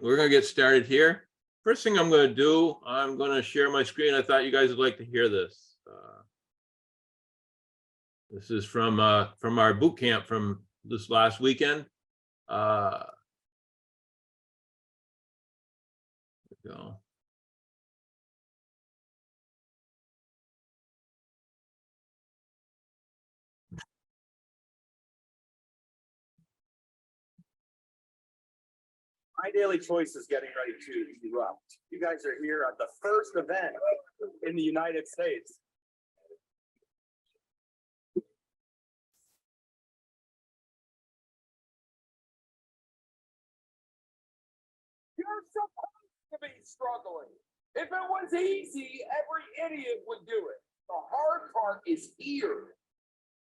We're going to get started here. First thing I'm going to do, I'm going to share my screen. I thought you guys would like to hear this. This is from our boot camp from this last weekend. There we go. My daily choice is getting ready to erupt. You guys are here at the first event in the United States. You're supposed to be struggling. If it was easy, every idiot would do it. The hard part is here.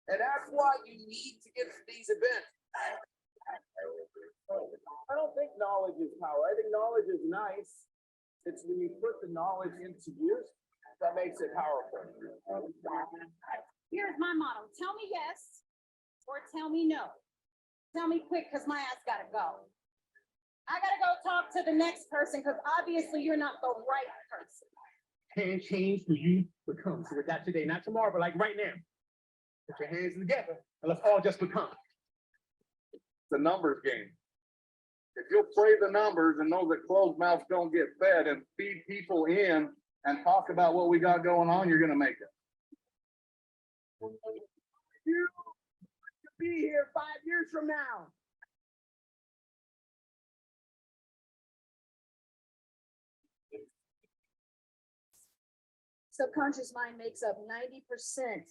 And that's why you need to get to these events. I don't think knowledge is power. I think knowledge is nice. It's when you put the knowledge into use that makes it powerful. Here's my motto. Tell me yes or tell me no. Tell me quick because my ass gotta go. I gotta go talk to the next person because obviously you're not the right person. Can change who you become. So with that today, not tomorrow, but like right now. Put your hands together and let's all just become. It's a numbers game. If you'll play the numbers and know that closed mouths don't get fed and feed people in and talk about what we got going on, you're going to make it. You to be here 5 years from now. Subconscious mind makes up 90%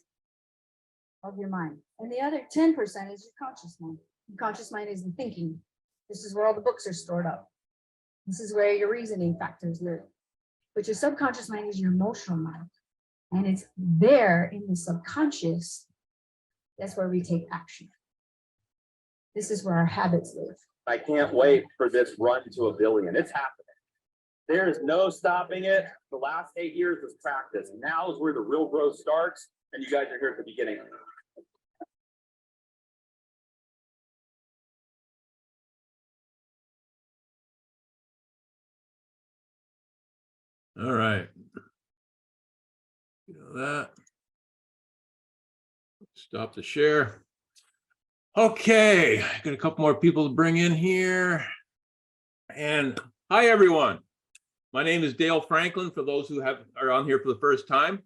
of your mind. And the other 10% is your conscious mind. Your conscious mind is the thinking. This is where all the books are stored up. This is where your reasoning factors live. But your subconscious mind is your emotional mind. And it's there in the subconscious. That's where we take action. This is where our habits live. I can't wait for this run to 1 billion. It's happening. There is no stopping it. The last 8 years was practice. Now is where the real growth starts. And you guys are here at the beginning. All right. That. Stop the share. Okay, got a couple more people to bring in here. And hi, everyone. My name is Dale Franklin, for those who are on here for the first time.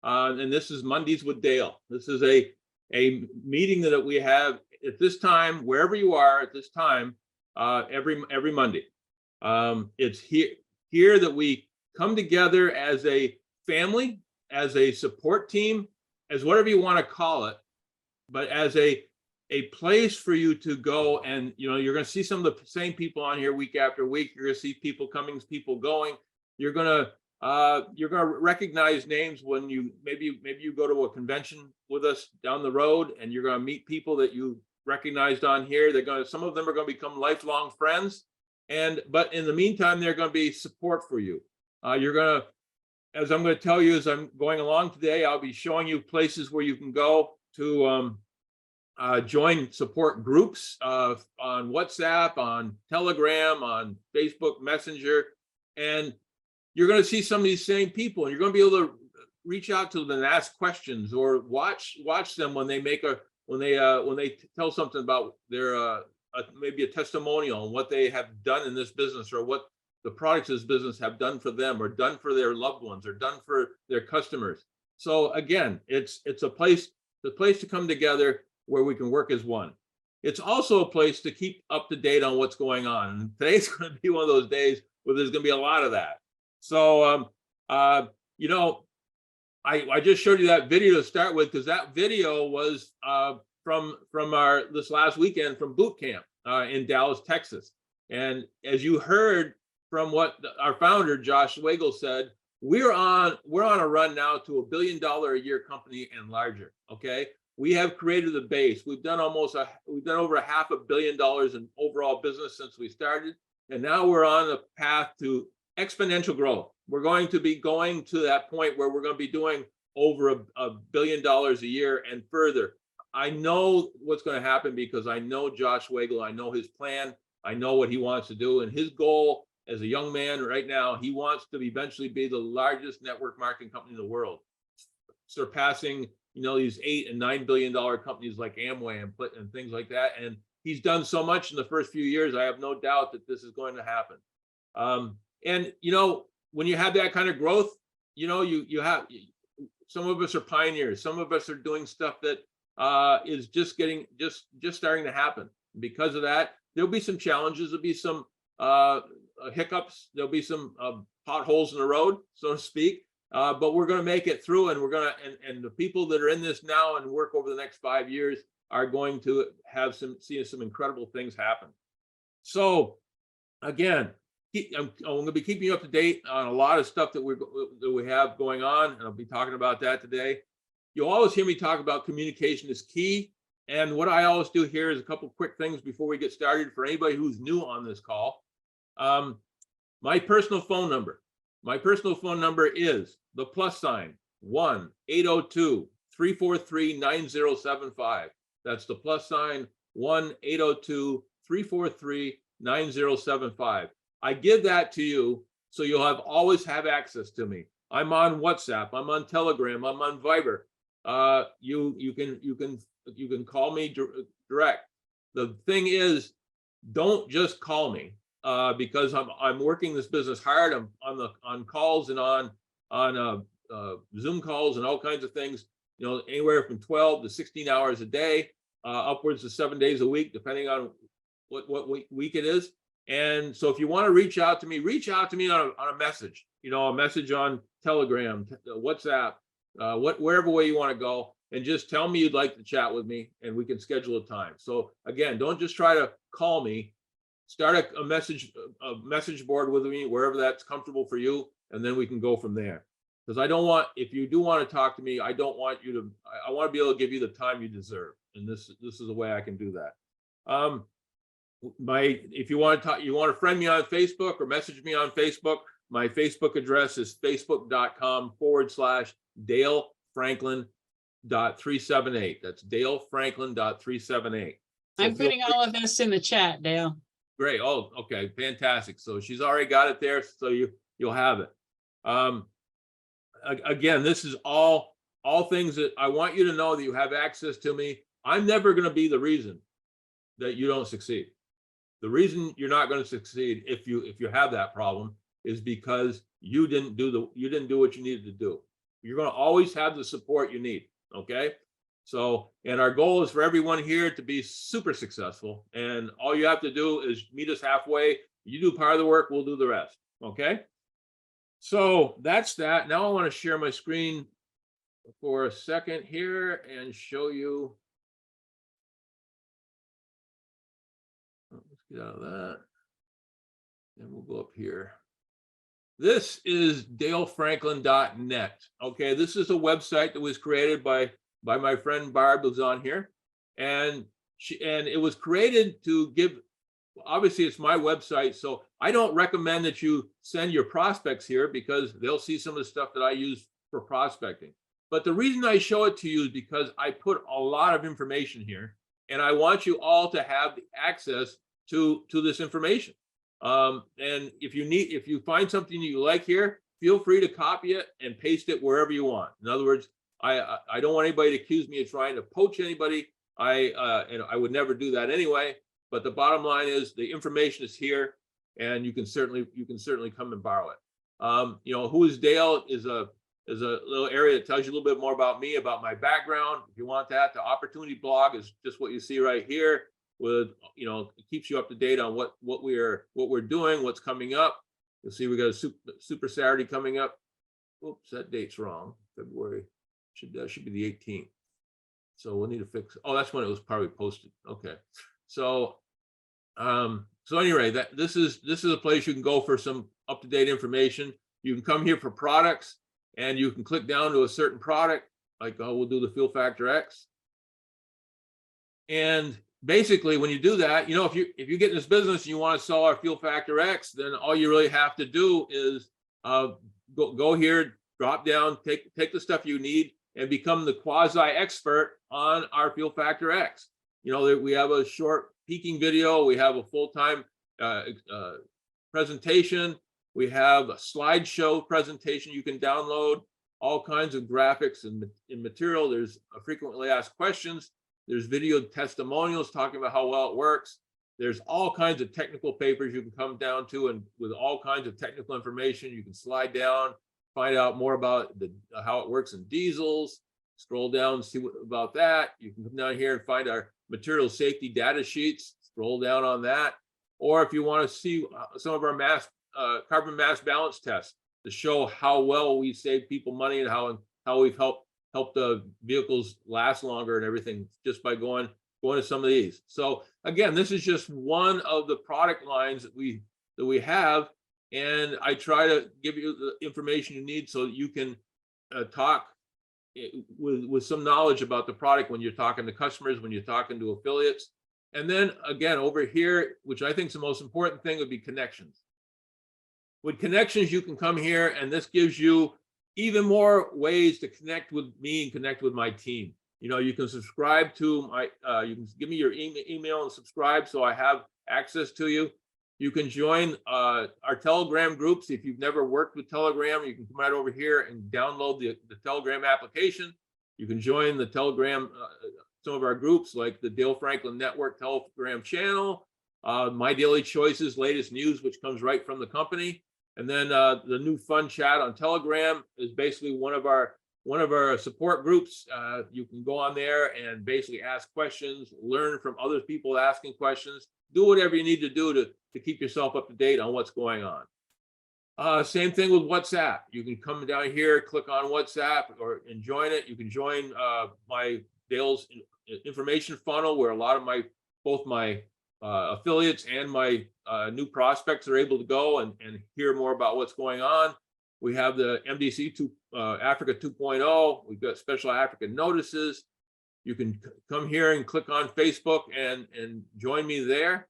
And this is Mondays with Dale. This is a meeting that we have at this time, wherever you are at this time, every Monday. It's here that we come together as a family, as a support team, as whatever you want to call it, but as a place for you to go. And you're going to see some of the same people on here week after week. You're going to see people coming, people going. You're going to recognize names when you maybe you go to a convention with us down the road, and you're going to meet people that you recognized on here. Some of them are going to become lifelong friends, but in the meantime, they're going to be support for you. As I'm going to tell you as I'm going along today, I'll be showing you places where you can go to join support groups on WhatsApp, on Telegram, on Facebook Messenger, and you're going to see some of these same people, and you're going to be able to reach out to them and ask questions, or watch them when they tell something about their maybe a testimonial on what they have done in this business, or what the products of this business have done for them, or done for their loved ones, or done for their customers. So again, it's a place to come together where we can work as one. It's also a place to keep up to date on what's going on. And today's going to be one of those days where there's going to be a lot of that. So, I just showed you that video to start with, because that video was from this last weekend from boot camp in Dallas, Texas. And as you heard from what our founder, Josh Wagle, said, we're on a run now to $1 billion a year company and larger. Okay. We have created the base. We've done over $500 million in overall business since we started. And now we're on the path to exponential growth. We're going to be going to that point where we're going to be doing over $1 billion a year and further. I know what's going to happen because I know Josh Wagle. I know his plan. I know what he wants to do, and his goal as a young man right now, he wants to eventually be the largest network marketing company in the world, surpassing, you know, these $8 and $9 billion companies like Amway and things like that. And he's done so much in the first few years. I have no doubt that this is going to happen. And you know, when you have that kind of growth, you know, you have, some of us are pioneers. Some of us are doing stuff that is just starting to happen. Because of that, there'll be some challenges. There'll be some hiccups. There'll be some potholes in the road, so to speak. But we're going to make it through, and we're going to, and the people that are in this now and work over the next 5 years are going to have see some incredible things happen. So again, I'm going to be keeping you up to date on a lot of stuff that we have going on, and I'll be talking about that today. You'll always hear me talk about communication is key. And what I always do here is a couple quick things before we get started for anybody who's new on this call. My personal phone number is the +1 802-343-9075. That's the +1 802-343-9075. I give that to you so you'll always have access to me. I'm on WhatsApp, I'm on Telegram, I'm on Viber. You can call me direct. The thing is, don't just call me because I'm working this business hard. I'm on calls and on Zoom calls and all kinds of things. You know, anywhere from 12 to 16 hours a day, upwards of 7 days a week, depending on what week it is. And so, if you want to reach out to me on a message. You know, a message on Telegram, WhatsApp, wherever way you want to go, and just tell me you'd like to chat with me, and we can schedule a time. So again, don't just try to call me. Start a message board with me wherever that's comfortable for you, and then we can go from there. Because I don't want, if you do want to talk to me, I don't want you to. I want to be able to give you the time you deserve, and this is the way I can do that. If you want to talk, you want to friend me on Facebook or message me on Facebook. My Facebook address is facebook.com/DaleFranklin.378. That's DaleFranklin.378. So I'm putting all of this in the chat, Dale. Great. Oh, okay. Fantastic. So she's already got it there. So you'll have it. Again, this is all things that I want you to know that you have access to me. I'm never going to be the reason that you don't succeed. The reason you're not going to succeed if you have that problem is because you didn't do what you needed to do. You're going to always have the support you need. Okay. So, and our goal is for everyone here to be super successful. And all you have to do is meet us halfway. You do part of the work, we'll do the rest. Okay. So that's that. Now I want to share my screen for a second here and show you. Let's get out of that. And we'll go up here. This is dalefranklin.net. Okay, this is a website that was created by my friend Barb, who's on here, and it was created to give. Obviously, it's my website, so I don't recommend that you send your prospects here because they'll see some of the stuff that I use for prospecting. But the reason I show it to you is because I put a lot of information here, and I want you all to have access to this information. And if you find something you like here, feel free to copy it and paste it wherever you want. In other words, I don't want anybody to accuse me of trying to poach anybody. And I would never do that anyway. But the bottom line is the information is here, and you can certainly come and borrow it. You know, who is Dale is a little area that tells you a little bit more about me, about my background. If you want that, the opportunity blog is just what you see right here. With, you know, it keeps you up to date on what we're doing, what's coming up. You'll see we got a super Saturday coming up. Oops, that date's wrong. February should be the 18th. So we'll need to fix. Oh, that's when it was probably posted. Okay. So anyway, this is a place you can go for some up-to-date information. You can come here for products, and you can click down to a certain product, like we'll do the Fuel Factor X. And basically, when you do that, you know, if you get in this business and you want to sell our Fuel Factor X, then all you really have to do is go here, drop down, take the stuff you need, and become the quasi expert on our Fuel Factor X. You know, we have a short peaking video. We have a full-time presentation. We have a slideshow presentation you can download, all kinds of graphics and material. There's frequently asked questions. There's video testimonials talking about how well it works. There's all kinds of technical papers you can come down to, and with all kinds of technical information, you can slide down, find out more about how it works in diesels, scroll down, see about that. You can come down here and find our material safety data sheets, scroll down on that. Or if you want to see some of our carbon mass balance tests to show how well we save people money and how we've helped the vehicles last longer and everything, just by going to some of these. So again, this is just one of the product lines that we have, and I try to give you the information you need so you can talk with some knowledge about the product when you're talking to customers, when you're talking to affiliates. And then again, over here, which I think is the most important thing, would be connections. With connections, you can come here, and this gives you even more ways to connect with me and connect with my team. You know, you can subscribe to my, you can give me your email and subscribe so I have access to you. You can join our Telegram groups. If you've never worked with Telegram, you can come right over here and download the Telegram application. You can join the Telegram, some of our groups like the Dale Franklin Network Telegram channel, My Daily Choices, latest news, which comes right from the company. And then the new fun chat on Telegram is basically one of our support groups. You can go on there and basically ask questions, learn from other people asking questions, do whatever you need to do to keep yourself up to date on what's going on. Same thing with WhatsApp. You can come down here, click on WhatsApp and join it. You can join my Dale's information funnel, where a lot of both my affiliates and my new prospects are able to go and hear more about what's going on. We have the MDC Africa 2.0. We've got special Africa notices. You can come here and click on Facebook and join me there.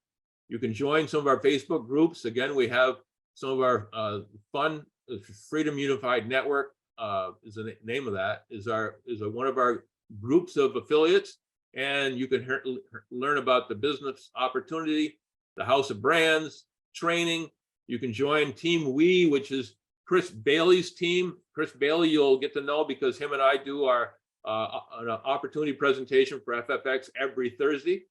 You can join some of our Facebook groups. Again, we have some of our fun Freedom Unified Network is the name of that, is one of our groups of affiliates. And you can learn about the business opportunity, the House of Brands, training. You can join Team We, which is Chris Bailey's team. Chris Bailey, you'll get to know because him and I do our an opportunity presentation for FFX every Thursday.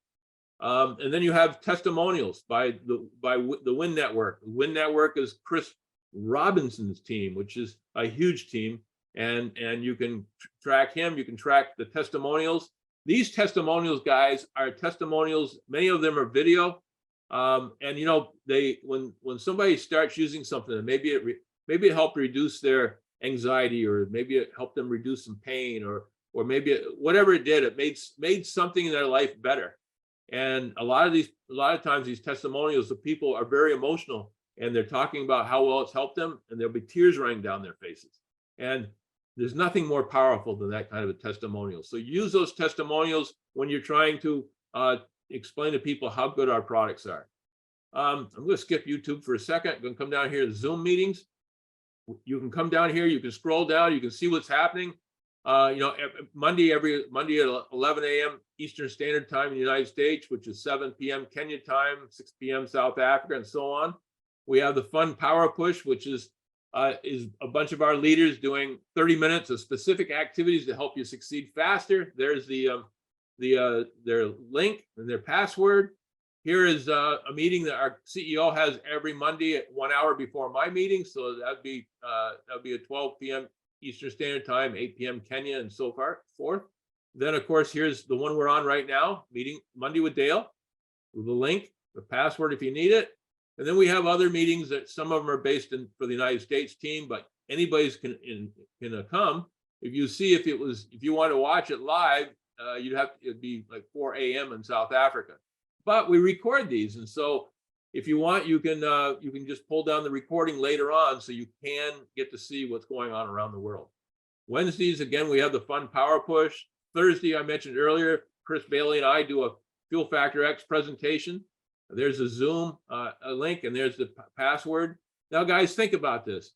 And then you have testimonials by the Win Network. The Win Network is Chris Robinson's team, which is a huge team. And you can track him. You can track the testimonials. These testimonials, guys, are testimonials. Many of them are video. And you know, when somebody starts using something, and maybe it helped reduce their anxiety, or maybe it helped them reduce some pain, or maybe whatever it did, it made something in their life better. And a lot of times these testimonials, the people are very emotional, and they're talking about how well it's helped them, and there'll be tears running down their faces. And there's nothing more powerful than that kind of a testimonial. So use those testimonials when you're trying to explain to people how good our products are. I'm going to skip YouTube for a second. I'm going to come down here to Zoom meetings. You can come down here. You can scroll down. You can see what's happening. You know, Monday at 11 a.m. Eastern Standard Time in the United States, which is 7 p.m. Kenya time, 6 p.m. South Africa, and so on. We have the Fun Power Push, which is a bunch of our leaders doing 30 minutes of specific activities to help you succeed faster. There's their link and their password. Here is a meeting that our CEO has every Monday at 1 hour before my meeting. So that'd be at 12 p.m. Eastern Standard Time, 8 p.m. Kenya, and so forth. Then, of course, here's the one we're on right now, meeting Monday with Dale, with the link, the password if you need it. And then we have other meetings that some of them are based for the United States team, but anybody's can come. If you want to watch it live, it'd be like 4 a.m. in South Africa. But we record these, and so if you want, you can just pull down the recording later on, so you can get to see what's going on around the world. Wednesdays, again, we have the Fun Power Push. Thursday, I mentioned earlier, Chris Bailey and I do a Fuel Factor X presentation. There's a Zoom a link, and there's the password. Now, guys, think about this.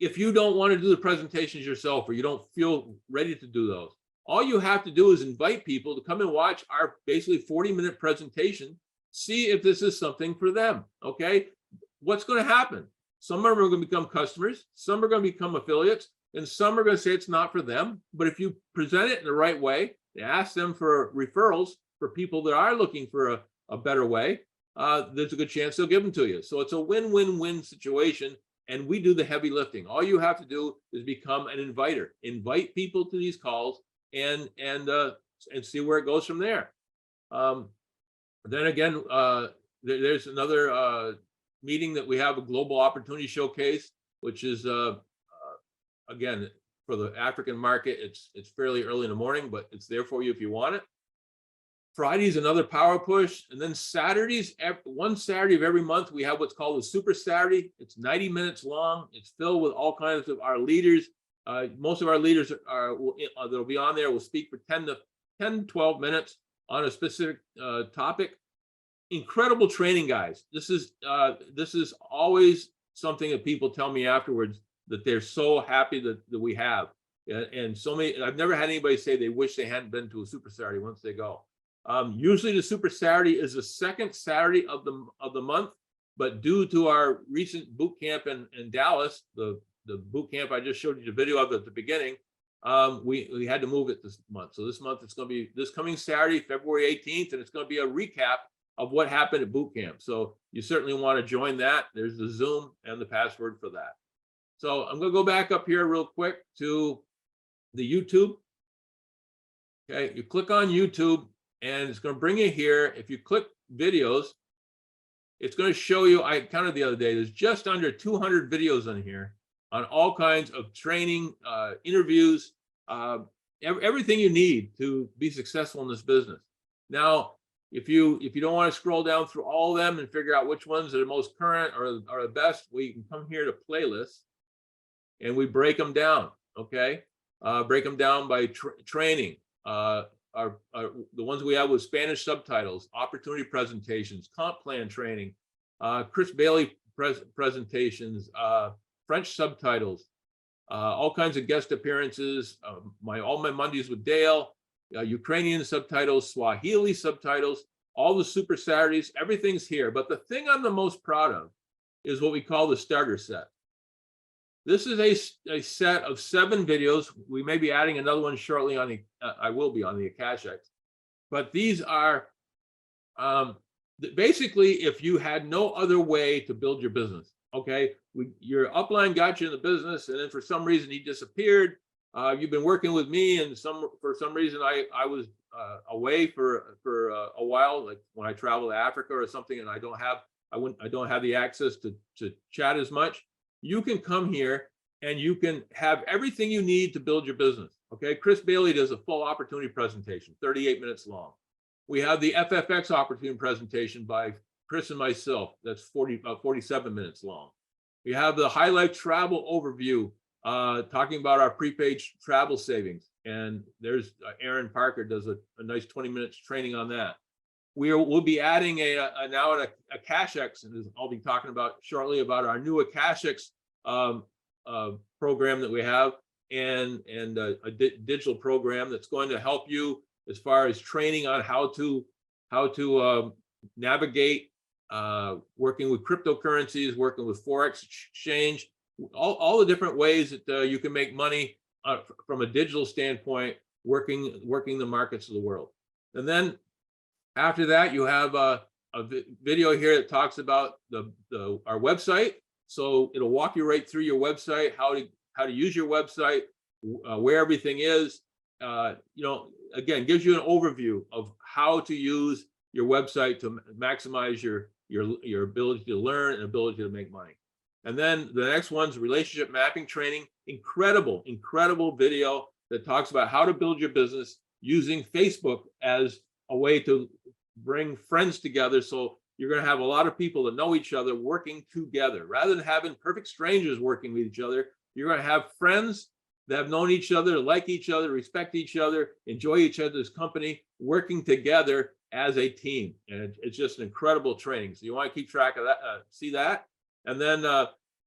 If you don't want to do the presentations yourself, or you don't feel ready to do those, All you have to do is invite people to come and watch our basically 40-minute presentation, see if this is something for them, okay? What's going to happen? Some of them are going to become customers, some are going to become affiliates, and some are going to say it's not for them. But if you present it in the right way, ask them for referrals for people that are looking for a better way, there's a good chance they'll give them to you. So it's a win-win-win situation, and we do the heavy lifting. All you have to do is become an inviter, invite people to these calls, and see where it goes from there. Then again, there's another meeting that we have, a global opportunity showcase, which is again, for the African market. It's fairly early in the morning, but it's there for you if you want it. Friday's another power push, and then Saturdays, one Saturday of every month, we have what's called a Super Saturday. It's 90 minutes long. It's filled with all kinds of our leaders. Most of our leaders that'll be on there will speak for 10 to 12 minutes on a specific topic. Incredible training, guys. This is always something that people tell me afterwards, that they're so happy that we have. And so many, I've never had anybody say they wish they hadn't been to a Super Saturday once they go. Usually the Super Saturday is the second Saturday of the month, but due to our recent boot camp in Dallas, the boot camp I just showed you the video of at the beginning, we had to move it this month. So this month it's going to be this coming Saturday, February 18th, and it's going to be a recap of what happened at boot camp. So you certainly want to join that. There's the Zoom and the password for that. So I'm going to go back up here real quick to the YouTube. Okay, you click on YouTube and it's going to bring you here. If you click videos, it's going to show you, I counted the other day, there's just under 200 videos on here on all kinds of training, interviews, everything you need to be successful in this business. Now, if you don't want to scroll down through all of them and figure out which ones are the most current or are the best, we can come here to playlists and we break them down. Okay, break them down by training. The ones we have with Spanish subtitles, opportunity presentations, comp plan training, Chris Bailey presentations, French subtitles, all kinds of guest appearances, all my Mondays with Dale, Ukrainian subtitles, Swahili subtitles, all the Super Saturdays, everything's here. But the thing I'm the most proud of is what we call the starter set. This is a set of 7 videos. We may be adding another one shortly on the, I will be on the Akashx. But these are basically if you had no other way to build your business, okay? Your upline got you in the business, and then for some reason he disappeared. You've been working with me, and for some reason I was away for a while, like when I travel to Africa or something, and I don't have the access to chat as much. You can come here and you can have everything you need to build your business. Okay, Chris Bailey does a full opportunity presentation, 38 minutes long. We have the FFX opportunity presentation by Chris and myself, that's 47 minutes long. We have the High Life Travel overview, talking about our prepaid travel savings, and there's Aaron Parker does a nice 20 minutes training on that. We'll be adding now an Akashx, and I'll be talking about shortly about our new Akashx program that we have, and a digital program that's going to help you as far as training on how to navigate working with cryptocurrencies, working with Forex exchange, all the different ways that you can make money from a digital standpoint, working the markets of the world. And then after that, you have a video here that talks about our website. So it'll walk you right through your website, how to use your website, where everything is. Again, gives you an overview of how to use your website to maximize your ability to learn and ability to make money. And then the next one's relationship mapping training. Incredible video that talks about how to build your business using Facebook as a way to bring friends together. So you're going to have a lot of people that know each other working together. Rather than having perfect strangers working with each other, you're going to have friends that have known each other, like each other, respect each other, enjoy each other's company, working together as a team. And it's just an incredible training. So you want to keep track of that, see that. And then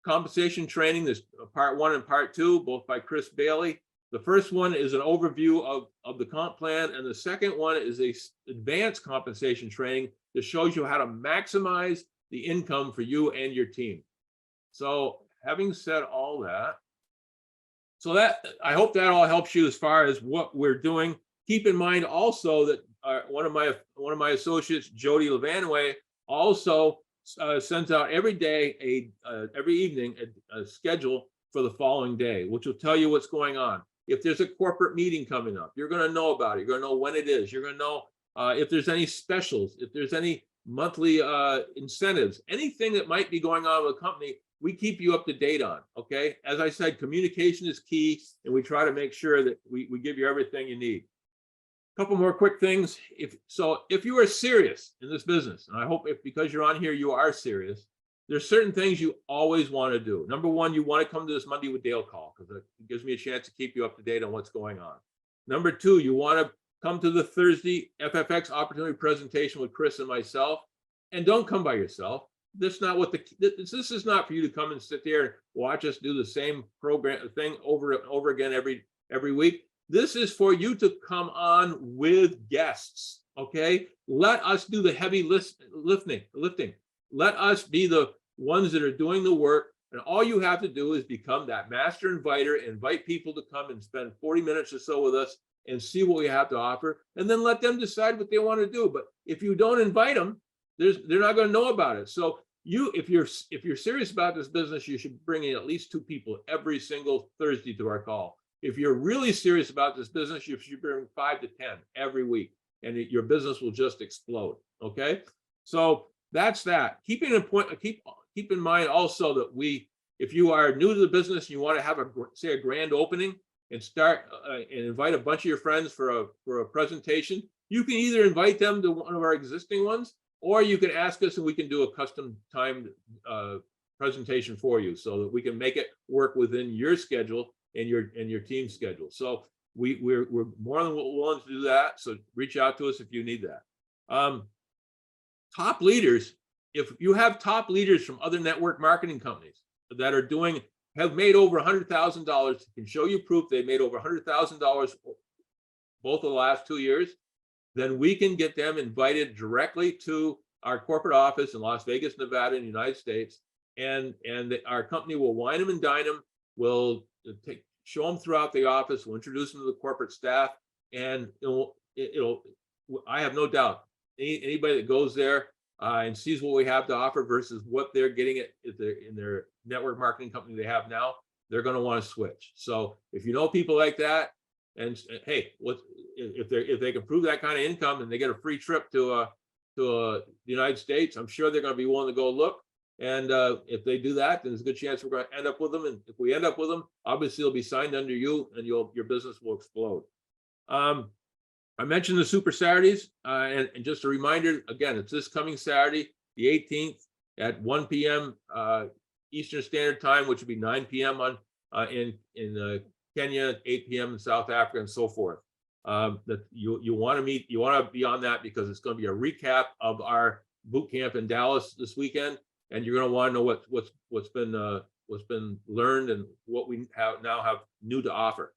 compensation training, there's part 1 and part 2, both by Chris Bailey. The first one is an overview of the comp plan, and the second one is a advanced compensation training that shows you how to maximize the income for you and your team. So having said all that, so that I hope that all helps you as far as what we're doing. Keep in mind also that one of my associates, Jody Levanway, also sends out every day every evening a schedule for the following day, which will tell you what's going on. If there's a corporate meeting coming up, you're going to know about it. You're going to know when it is. You're going to know if there's any specials, if there's any monthly incentives, anything that might be going on with the company, we keep you up to date on. Okay. As I said, communication is key, and we try to make sure that we give you everything you need. A couple more quick things. If you are serious in this business, and I hope because you're on here, you are serious, there's certain things you always want to do. Number one, you want to come to this Monday with Dale call because it gives me a chance to keep you up to date on what's going on. Number two, you want to come to the Thursday FFX opportunity presentation with Chris and myself, and don't come by yourself. This is not for you to come and sit there and watch us do the same program thing over and over again every week. This is for you to come on with guests. Okay, let us do the heavy lifting. Let us be the ones that are doing the work, and all you have to do is become that master inviter, invite people to come and spend 40 minutes or so with us and see what we have to offer, and then let them decide what they want to do. But if you don't invite them, they're not going to know about it. So if you're serious about this business, you should bring in at least 2 people every single Thursday to our call. If you're really serious about this business, you should bring 5 to 10 every week, and your business will just explode. Okay, so that's that. Keep in mind also that if you are new to the business and you want to have a grand opening and start and invite a bunch of your friends for a presentation, you can either invite them to one of our existing ones, or you can ask us and we can do a custom timed presentation for you so that we can make it work within your schedule and your team's schedule. So we're more than willing to do that. So reach out to us if you need that. Top leaders, if you have top leaders from other network marketing companies that have made over $100,000, can show you proof they made over $100,000 both of the last 2 years, then we can get them invited directly to our corporate office in Las Vegas, Nevada, in the United States. And our company will wine them and dine them. We'll show them throughout the office. We'll introduce them to the corporate staff. And I have no doubt, anybody that goes there and sees what we have to offer versus what they're getting in their network marketing company they have now, they're going to want to switch. So if you know people like that, and hey, if they can prove that kind of income and they get a free trip to the United States, I'm sure they're going to be willing to go look. And if they do that, then there's a good chance we're going to end up with them. And if we end up with them, obviously it'll be signed under you, and your business will explode. I mentioned the Super Saturdays, and just a reminder, again, it's this coming Saturday, the 18th at 1 p.m. Eastern Standard Time, which would be 9 p.m. in Kenya, 8 p.m. in South Africa, and so forth. That you want to be on that because it's going to be a recap of our boot camp in Dallas this weekend, and you're going to want to know what's been learned and what we now have new to offer.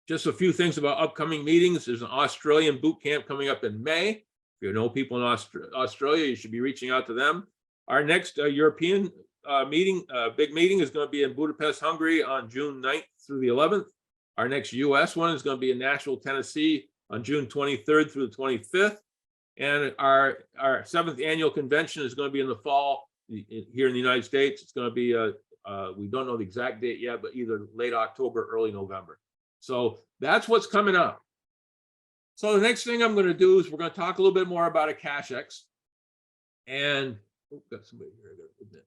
Just a few things about upcoming meetings. There's an Australian boot camp coming up in May. If you know people in Australia, you should be reaching out to them. Our next European big meeting is going to be in Budapest, Hungary on June 9th through the 11th. Our next US one is going to be in Nashville, Tennessee on June 23rd through the 25th. And our 7th annual convention is going to be in the fall here in the United States. It's going to be, we don't know the exact date yet, but either late October, early November. So that's what's coming up. So the next thing I'm going to do is we're going to talk a little bit more about Akashx. And got somebody here.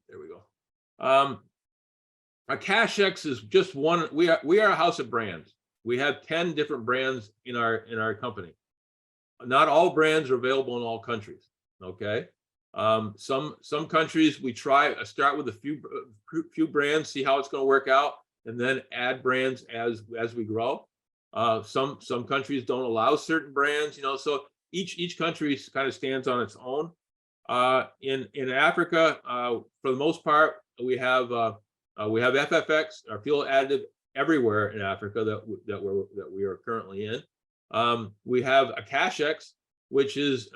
There we go. Akashx is just one. We are a house of brands. We have 10 different brands in our company. Not all brands are available in all countries. Okay. Some countries we start with a few brands, see how it's going to work out, and then add brands as we grow. Some countries don't allow certain brands, so each country kind of stands on its own. In Africa, for the most part, we have FFX, our fuel additive everywhere in Africa that we are currently in. We have Akashx, which is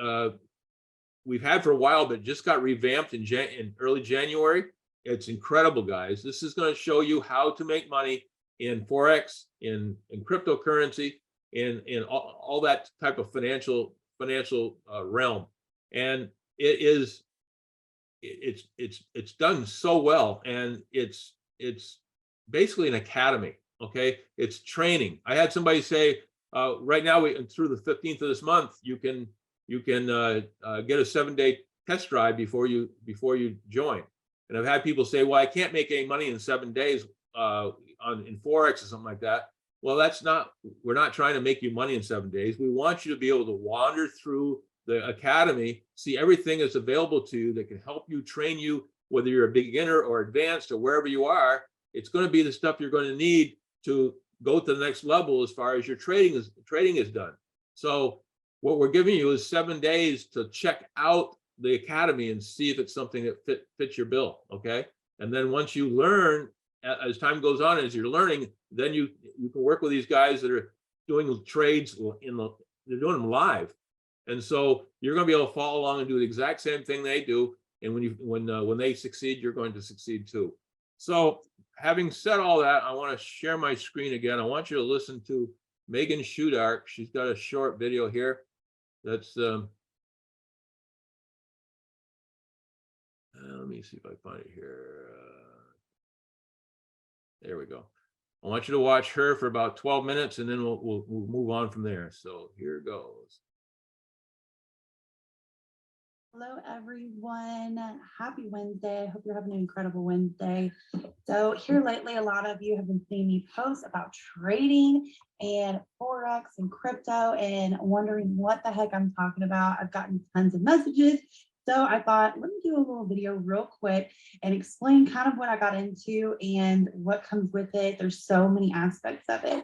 we've had for a while, but just got revamped in early January. It's incredible, guys. This is going to show you how to make money in Forex, in cryptocurrency, in all that type of financial realm. And it's done so well, and it's basically an academy. Okay, it's training. I had somebody say, right now, through the 15th of this month, you can get a 7-day test drive before you join. And I've had people say, well, I can't make any money in 7 days in Forex or something like that. Well, we're not trying to make you money in 7 days. We want you to be able to wander through the academy, see everything that's available to you that can help you, train you, whether you're a beginner or advanced or wherever you are. It's going to be the stuff you're going to need to go to the next level as far as your trading is done. So what we're giving you is 7 days to check out the academy and see if it's something that fits your bill. Okay. And then once you learn, as time goes on, as you're learning, then you can work with these guys that are doing trades they're doing them live. And so you're going to be able to follow along and do the exact same thing they do. And when they succeed, you're going to succeed too. So having said all that, I want to share my screen again. I want you to listen to Megan Schudark. She's got a short video here. That's let me see if I find it here. There we go. I want you to watch her for about 12 minutes, and then we'll move on from there. So here goes. Hello, everyone. Happy Wednesday. I hope you're having an incredible Wednesday. So here lately, a lot of you have been seeing me post about trading and Forex and crypto and wondering what the heck I'm talking about. I've gotten tons of messages. So I thought, let me do a little video real quick and explain kind of what I got into and what comes with it. There's so many aspects of it.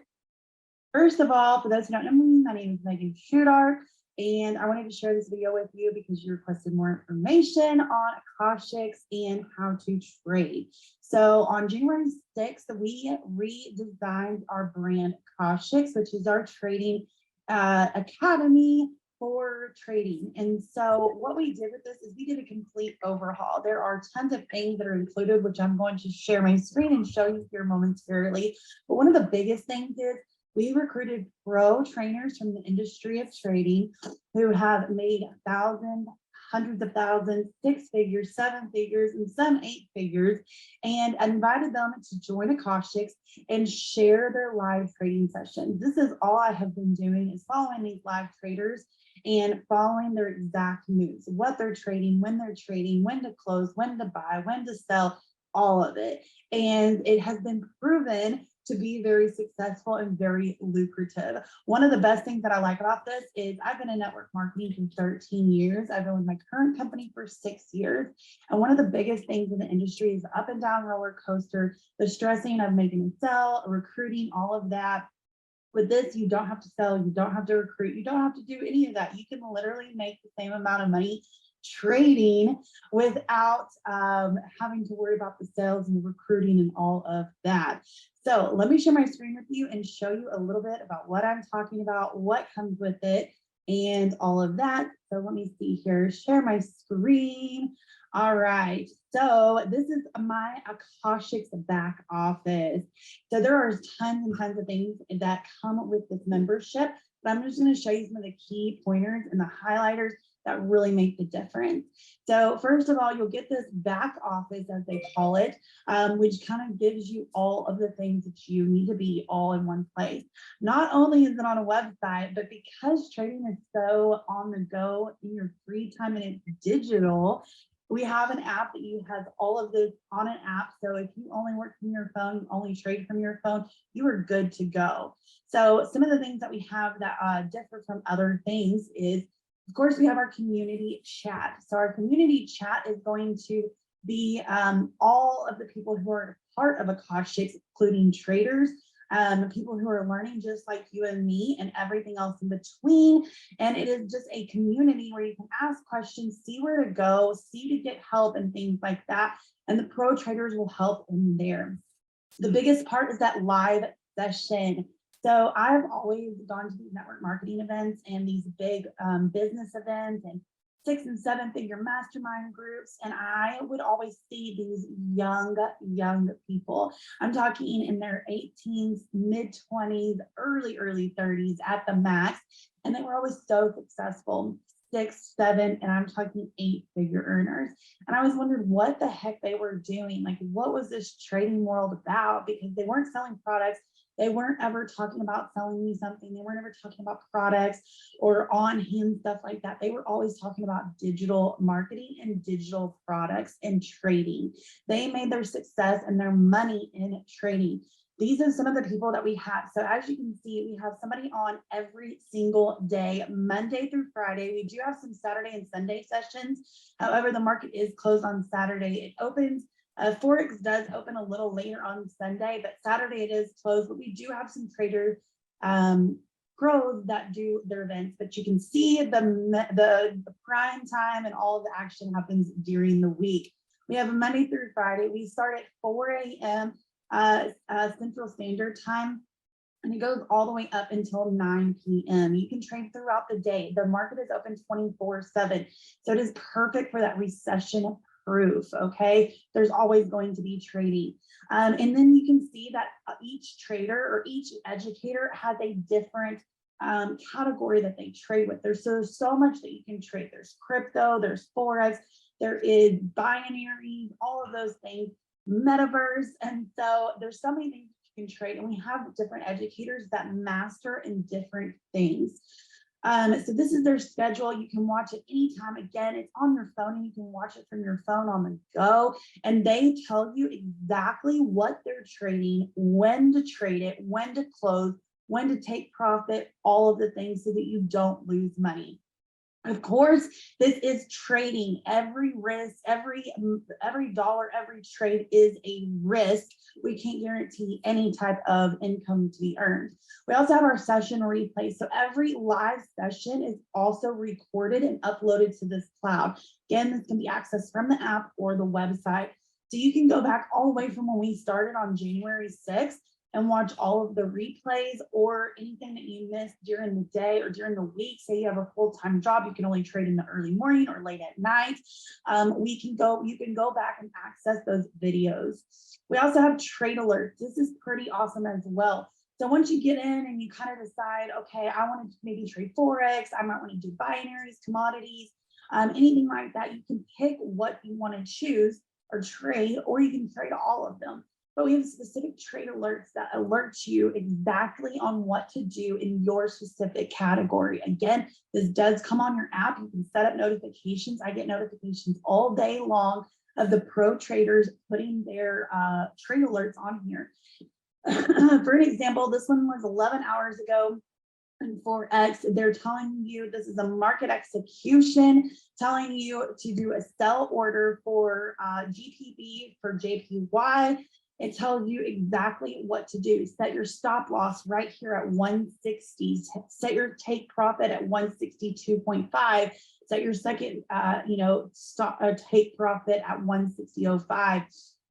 First of all, for those who don't know me, my name is Megan Schudark. And I wanted to share this video with you because you requested more information on Akashx and how to trade. So on January 6th, we redesigned our brand Akashx, which is our trading academy for trading. And so what we did with this is we did a complete overhaul. There are tons of things that are included, which I'm going to share my screen and show you here momentarily. But one of the biggest things is we recruited pro trainers from the industry of trading who have made thousands, hundreds of thousands, 6 figures, 7 figures, and some 8 figures, and invited them to join Akashx and share their live trading sessions. This is all I have been doing, is following these live traders and following their exact moves, what they're trading, when to close, when to buy, when to sell, all of it. And it has been proven to be very successful and very lucrative. One of the best things that I like about this is I've been in network marketing for 13 years. I've been with my current company for 6 years. And one of the biggest things in the industry is the up and down roller coaster, the stressing of making a sell, recruiting, all of that. With this, you don't have to sell, you don't have to recruit, you don't have to do any of that. You can literally make the same amount of money trading without having to worry about the sales and the recruiting and all of that. So let me share my screen with you and show you a little bit about what I'm talking about, what comes with it, and all of that. So let me see here, share my screen. All right, so this is my Akashx back office. So there are tons and tons of things that come with this membership, but I'm just going to show you some of the key pointers and the highlighters that really make the difference. So first of all, you'll get this back office, as they call it, which kind of gives you all of the things that you need to be all in one place. Not only is it on a website, but because trading is so on the go in your free time and it's digital, we have an app that you have all of this on an app. So if you only work from your phone, you only trade from your phone, you are good to go. So some of the things that we have that differ from other things is, of course, we have our community chat. So our community chat is going to be all of the people who are part of Akashx, including traders, people who are learning just like you and me, and everything else in between. And it is just a community where you can ask questions, see where to go, see to get help and things like that. And the pro traders will help in there. The biggest part is that live session. So I've always gone to these network marketing events and these big business events and 6 and 7 figure mastermind groups. And I would always see these young people. I'm talking in their 18s, mid 20s, early 30s at the max. And they were always so successful, 6, 7, and I'm talking 8 figure earners. And I always wondered what the heck they were doing. Like, what was this trading world about? Because they weren't selling products. They weren't ever talking about selling me something. They weren't ever talking about products or on-hand stuff like that. They were always talking about digital marketing and digital products and trading. They made their success and their money in trading. These are some of the people that we have. So as you can see, we have somebody on every single day, Monday through Friday. We do have some Saturday and Sunday sessions. However, the market is closed on Saturday. It opens Forex does open a little later on Sunday, but Saturday it is closed. But we do have some traders, pros that do their events. But you can see the prime time and all of the action happens during the week. We have a Monday through Friday. We start at 4 a.m. Central Standard Time, and it goes all the way up until 9 p.m. You can trade throughout the day. The market is open 24/7, so it is perfect for that recession proof. Okay, there's always going to be trading, and then you can see that each trader or each educator has a different category that they trade with. There's so much that you can trade. There's crypto, there's forex, there is binary, all of those things, metaverse, and so there's so many things you can trade, and we have different educators that master in different things. So this is their schedule. You can watch it anytime. Again, it's on your phone and you can watch it from your phone on the go. And they tell you exactly what they're trading, when to trade it, when to close, when to take profit, all of the things so that you don't lose money. Of course, this is trading. Every risk, every dollar, every trade is a risk. We can't guarantee any type of income to be earned. We also have our session replay. So every live session is also recorded and uploaded to this cloud. Again, this can be accessed from the app or the website. So you can go back all the way from when we started on January 6th and watch all of the replays or anything that you missed during the day or during the week. Say you have a full-time job, you can only trade in the early morning or late at night. You can go back and access those videos. We also have trade alerts. This is pretty awesome as well. So once you get in and you kind of decide, okay, I want to maybe trade Forex, I might want to do binaries, commodities, anything like that, you can pick what you want to choose or trade, or you can trade all of them. But we have specific trade alerts that alert you exactly on what to do in your specific category. Again, this does come on your app. You can set up notifications. I get notifications all day long of the pro traders putting their trade alerts on here. For an example, this one was 11 hours ago. And Forex, they're telling you this is a market execution, telling you to do a sell order for GPB for JPY. It tells you exactly what to do. Set your stop loss right here at 160. Set your take profit at 162.5. Set your second, stop take profit at 160.05.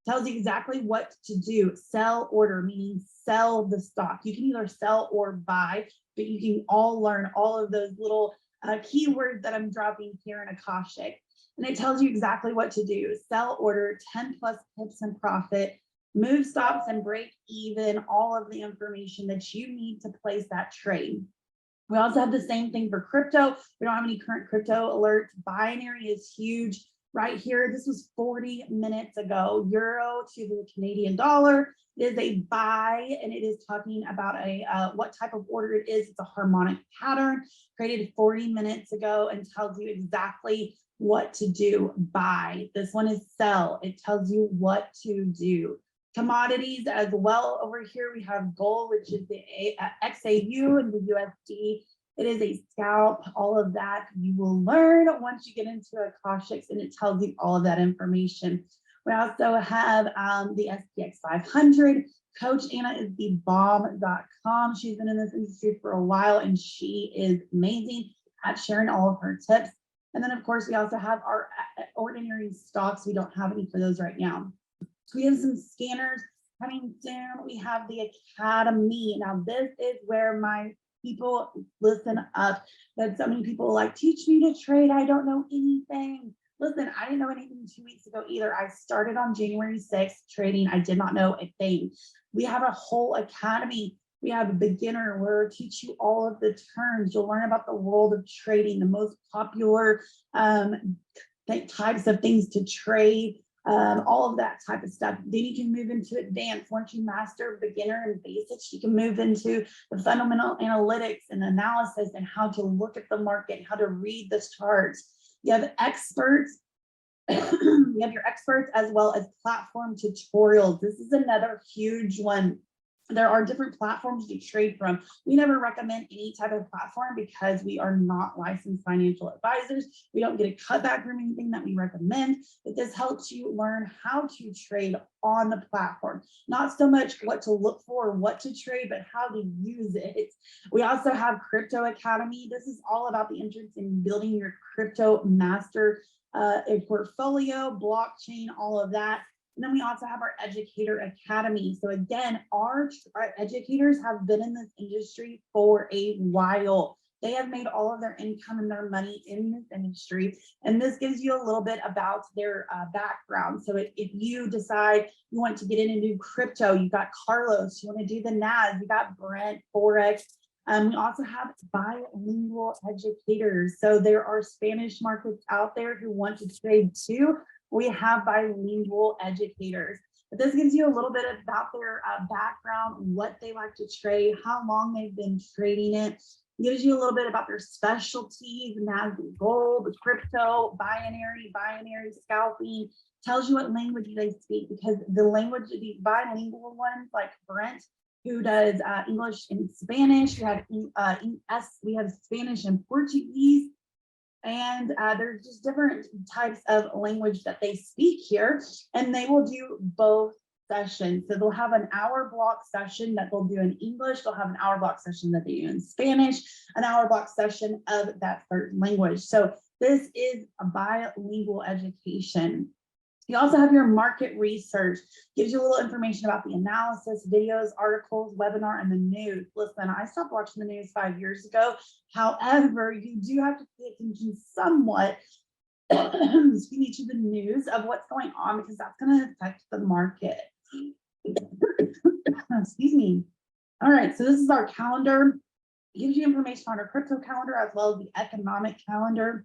Tells you exactly what to do. Sell order, meaning sell the stock. You can either sell or buy, but you can all learn all of those little keywords that I'm dropping here in Akashx. And it tells you exactly what to do. Sell order, 10 plus pips and profit. Move stops and break even, all of the information that you need to place that trade. We also have the same thing for crypto. We don't have any current crypto alerts. Binary is huge right here. This was 40 minutes ago. Euro to the Canadian dollar is a buy, and it is talking about what type of order it is. It's a harmonic pattern created 40 minutes ago and tells you exactly what to do. Buy. This one is sell. It tells you what to do. Commodities as well. Over here we have gold, which is the XAU and the USD. It is a scalp. All of that you will learn once you get into Akashx, and it tells you all of that information. We also have the SPX 500. Coach Anna is the bomb.com. She's been in this industry for a while, and she is amazing at sharing all of her tips. And then of course we also have our ordinary stocks. We don't have any for those right now. We have some scanners coming soon, we have the Academy. Now, this is where my people listen up. That so many people like, teach me to trade. I don't know anything. Listen, I didn't know anything 2 weeks ago either. I started on January 6th trading. I did not know a thing. We have a whole academy. We have a beginner where we teach you all of the terms. You'll learn about the world of trading, the most popular types of things to trade, all of that type of stuff. Then you can move into advanced. Once you master beginner and basics, you can move into the fundamental analytics and analysis and how to look at the market, how to read the charts. You have experts. You have your experts as well as platform tutorials. This is another huge one. There are different platforms to trade from. We never recommend any type of platform because we are not licensed financial advisors. We don't get a cutback from anything that we recommend, but this helps you learn how to trade on the platform. Not so much what to look for, what to trade, but how to use it. We also have Crypto Academy. This is all about the interest in building your crypto master a portfolio, blockchain, all of that. And then we also have our Educator Academy. So again, our educators have been in this industry for a while. They have made all of their income and their money in this industry. And this gives you a little bit about their background. So if you decide you want to get in and do crypto, you got Carlos, you want to do the NAS, you got Brent, Forex. We also have bilingual educators. So there are Spanish markets out there who want to trade too. We have bilingual educators. But this gives you a little bit about their background, what they like to trade, how long they've been trading it. Gives you a little bit about their specialties, NASDAQ gold, crypto, binary scalping, tells you what language they speak, because the language, the bilingual ones like Brent, who does English and Spanish, we have Spanish and Portuguese. And there's just different types of language that they speak here, and they will do both sessions. So they'll have an hour block session that they'll do in English. They'll have an hour block session that they do in Spanish, an hour block session of that third language. So this is a bilingual education. You also have your market research, gives you a little information about the analysis, videos, articles, webinar, and the news. Listen, I stopped watching the news 5 years ago. However, you do have to pay attention somewhat, excuse me, to the news of what's going on, because that's going to affect the market. Excuse me. All right, so this is our calendar. It gives you information on our crypto calendar as well as the economic calendar.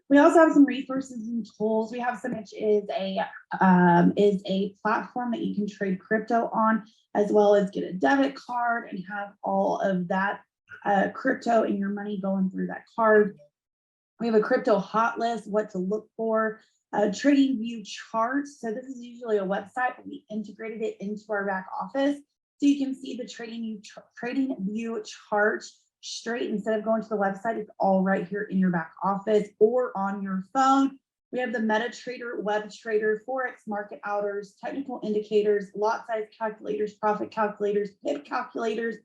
We also have some resources and tools. We have some, which is a platform that you can trade crypto on, as well as get a debit card and have all of that crypto and your money going through that card. We have a crypto hot list, what to look for, trading view charts. So this is usually a website, but we integrated it into our back office. So you can see the trading view chart straight instead of going to the website. It's all right here in your back office or on your phone. We have the MetaTrader, WebTrader, Forex market hours, technical indicators, lot size calculators, profit calculators, pip calculators,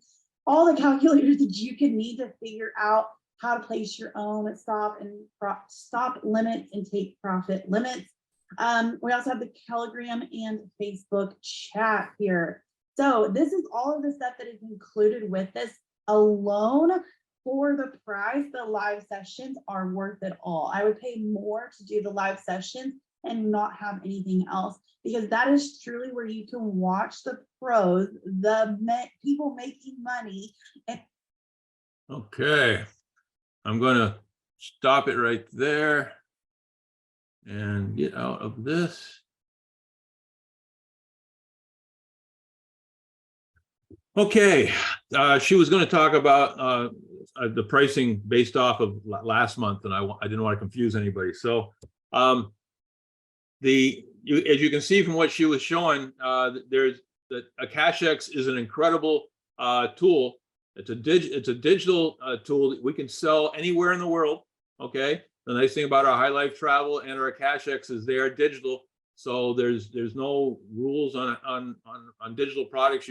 all the calculators that you can need to figure out how to place your own stop limits and take profit limits. We also have the Telegram and Facebook chat here. So this is all of the stuff that is included with this. Alone for the price, the live sessions are worth it all. I would pay more to do the live sessions and not have anything else, because that is truly where you can watch the pros, the people making money. Okay, I'm going to stop it right there and get out of this. Okay, she was going to talk about the pricing based off of last month, and I didn't want to confuse anybody. So as you can see from what she was showing, there's the Akashx is an incredible tool. It's a digital tool that we can sell anywhere in the world. Okay, the nice thing about our High Life Travel and our Akashx is they are digital, so there's no rules on digital products.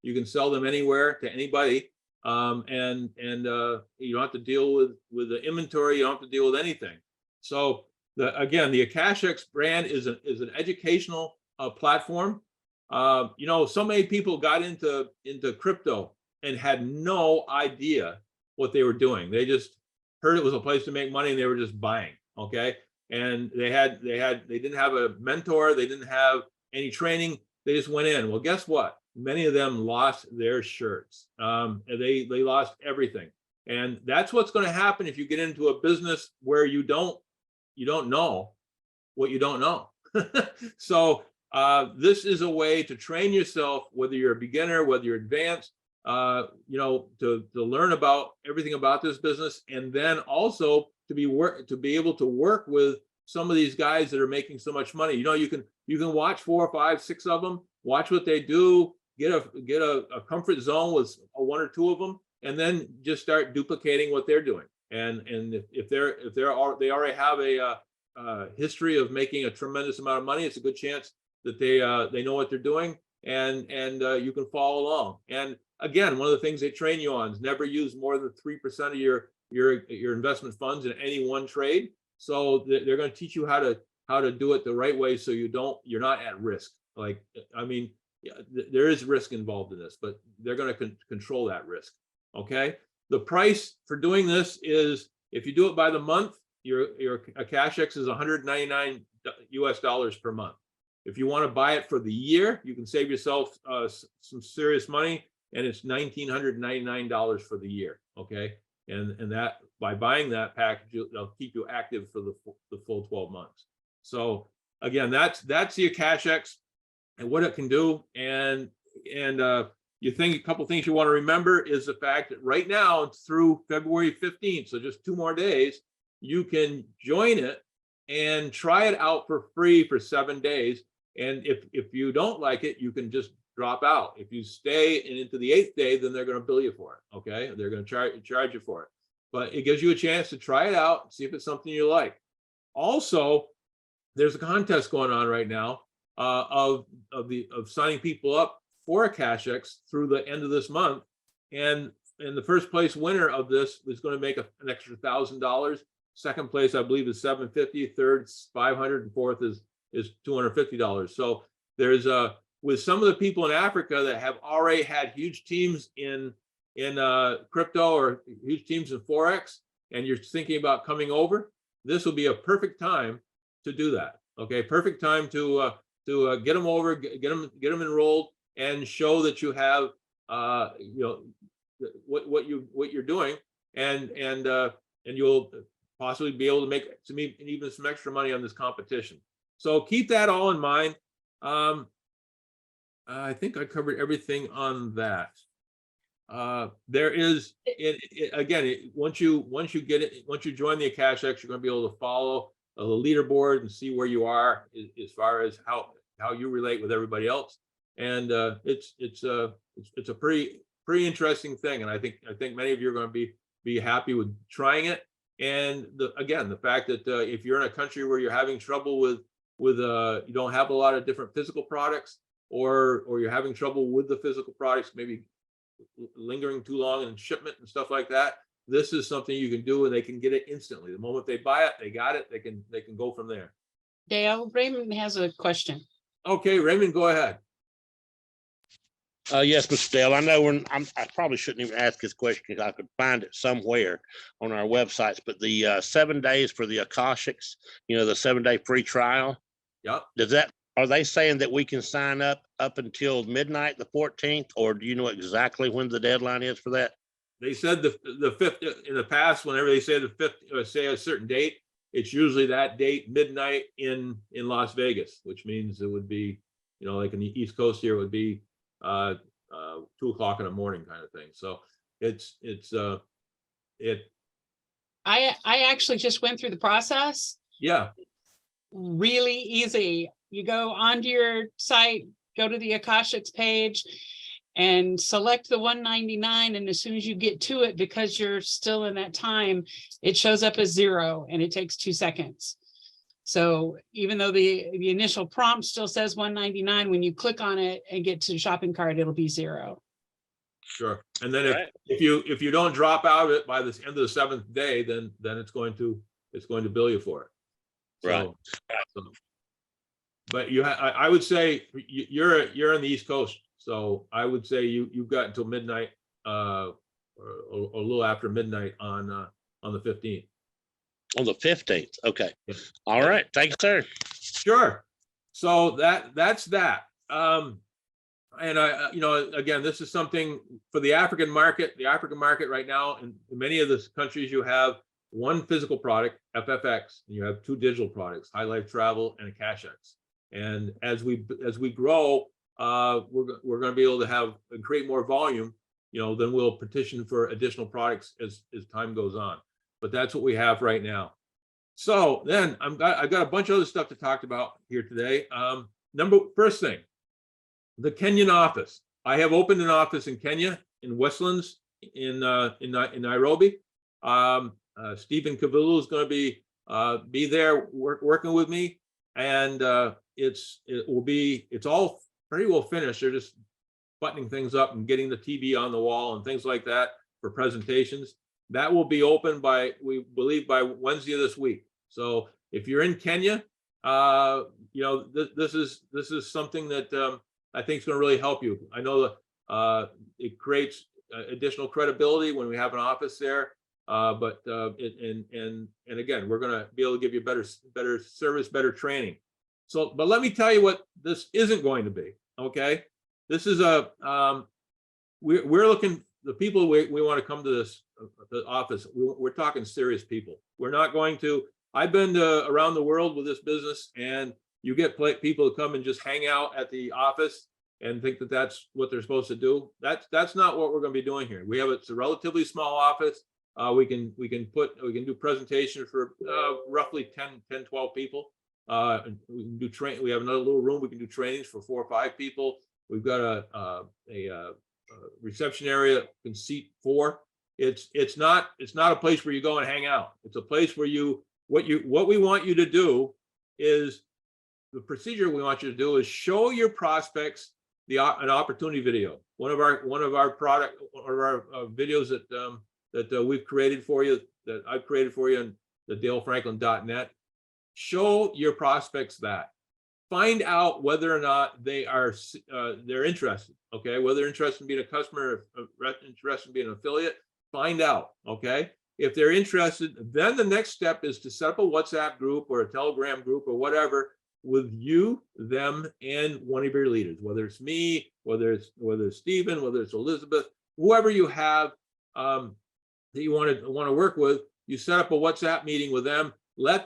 You can sell them anywhere to anybody, and you don't have to deal with the inventory. You don't have to deal with anything. So again, the Akashx brand is an educational platform. You know, so many people got into crypto and had no idea what they were doing. They just heard it was a place to make money and they were just buying. Okay. And they didn't have a mentor. They didn't have any training. They just went in. Well, guess what? Many of them lost their shirts. They lost everything. And that's what's going to happen if you get into a business where you don't know what you don't know. So this is a way to train yourself, whether you're a beginner, whether you're advanced, you know, to learn about everything about this business, and then also to be able to work with some of these guys that are making so much money. You know, you can watch 4 or 5, 6 of them, watch what they do, get a comfort zone with 1 or 2 of them, and then just start duplicating what they're doing. And if they already have a history of making a tremendous amount of money, it's a good chance that they know what they're doing, and you can follow along. And again, one of the things they train you on is never use more than 3% of your investment funds in any one trade. So they're going to teach you how to do it the right way, so you're not at risk. Like, I mean, there is risk involved in this, but they're going to control that risk. Okay. The price for doing this is, if you do it by the month, your Akashx is $199 US per month. If you want to buy it for the year, you can save yourself some serious money, and it's $1,999 for the year. Okay. And that, by buying that package, they'll keep you active for the full 12 months. So again, that's the Akashx and what it can do. And you think a couple things you want to remember is the fact that right now it's through February 15th, so just 2 more days, you can join it and try it out for free for 7 days. And if you don't like it, you can just drop out. If you stay and into the 8th day, then they're going to bill you for it. Okay, they're going to charge you for it. But it gives you a chance to try it out, see if it's something you like. Also, there's a contest going on right now of signing people up for Akashx through the end of this month, and the first place winner of this is going to make an extra $1,000. Second place, I believe, is $750. Third, $500, and fourth is $250. So there's with some of the people in Africa that have already had huge teams in crypto or huge teams in Forex, and you're thinking about coming over, this will be a perfect time to do that. Okay, perfect time to get them over, get them enrolled, and show that you have you know, what you're doing, and you'll possibly be able to make even some extra money on this competition. So keep that all in mind. I think I covered everything on that. There is once you join the Akashx, you're going to be able to follow the leaderboard and see where you are as far as how you relate with everybody else. And it's a pretty interesting thing, and I think many of you are going to be happy with trying it. And the fact that if you're in a country where you're having trouble with you don't have a lot of different physical products, or you're having trouble with the physical products, maybe lingering too long in shipment and stuff like that, this is something you can do, and they can get it instantly. The moment they buy it, they got it. They can go from there. Dale, Raymond has a question. Okay, Raymond, go ahead. Yes, Mr. Dale, I know I probably shouldn't even ask this question because I could find it somewhere on our websites, but the 7 days for the Akashx, the 7-day free trial. Yep. Are they saying that we can sign up until midnight, the 14th, or do you know exactly when the deadline is for that? They said the 5th in the past. Whenever they say the 5th, or say a certain date, it's usually that date, midnight in Las Vegas, which means it would be, like in the East Coast here, it would be 2 o'clock in the morning kind of thing. So I actually just went through the process. Yeah. Really easy. You go onto your site, go to the Akashx page, and select the $199. And as soon as you get to it, because you're still in that time, it shows up as 0, and it takes 2 seconds. So even though the initial prompt still says $199, when you click on it and get to the shopping cart, it'll be 0. Sure. And then if you don't drop out of it by the end of the 7th day, then it's going to bill you for it. So, Right. but I would say you're on the East Coast, so I would say you've got until midnight, or a little after midnight on the 15th. On the 15th. Okay. Yeah. All right. Thanks, sir. Sure. So that's that. And again, this is something for the African market. The African market right now, in many of the countries, you have one physical product, FFX, and you have two digital products, High Life Travel and Akashx. And as we grow, we're going to be able to have and create more volume. Then we'll petition for additional products as time goes on. But that's what we have right now. So then I've got a bunch of other stuff to talk about here today. First thing, the Kenyan office. I have opened an office in Kenya, in Westlands, in Nairobi. Stephen Kavilu is going to be there working with me, and it's all pretty well finished. They're just buttoning things up and getting the TV on the wall and things like that for presentations. That will be open we believe by Wednesday of this week. So if you're in Kenya, this is something that I think is going to really help you. I know that it creates additional credibility when we have an office there. But again, we're going to be able to give you better service, better training. So, but let me tell you what this isn't going to be. Okay, this is we're looking, the people we want to come to the office. We're talking serious people. We're not going to. I've been around the world with this business, and you get people to come and just hang out at the office and think that that's what they're supposed to do. That's not what we're going to be doing here. It's a relatively small office. We can do presentation for roughly 10, 12 people. We can do we have another little room. We can do trainings for 4 or 5 people. We've got a reception area, can seat 4. It's not a place where you go and hang out. It's a place where what we want you to do is, the procedure we want you to do is show your prospects an opportunity video. One of our videos that we've created for you, that I've created for you on the dalefranklin.net. Show your prospects that. Find out whether or not they're interested. Okay, whether they're interested in being a customer, interested in being an affiliate. Find out. Okay, if they're interested, then the next step is to set up a WhatsApp group or a Telegram group or whatever with you, them, and one of your leaders. Whether it's me, whether it's Stephen, whether it's Elizabeth, whoever you have that you want to work with, you set up a WhatsApp meeting with them.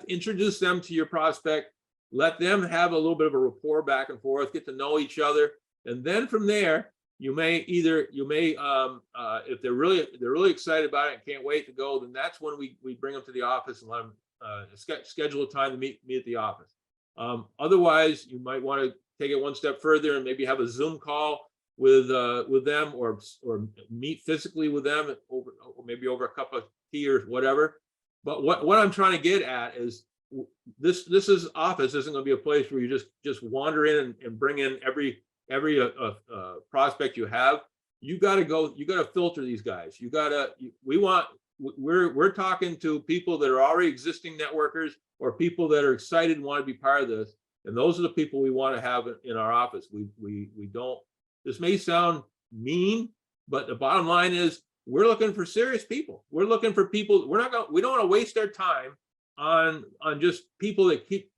Introduce them to your prospect. Let them have a little bit of a rapport back and forth, get to know each other, and then from there, you may if they're really excited about it and can't wait to go, then that's when we bring them to the office and let them schedule a time to meet at the office. Otherwise, you might want to take it one step further and maybe have a Zoom call with them, or meet physically with them or maybe over a cup of tea or whatever. But what I'm trying to get at is this office isn't going to be a place where you just wander in and bring in every prospect you have. You got to filter these guys. We're talking to people that are already existing networkers or people that are excited and want to be part of this. And those are the people we want to have in our office. We don't, this may sound mean, but the bottom line is we're looking for serious people. We're looking for people. We don't want to waste our time on just people that keep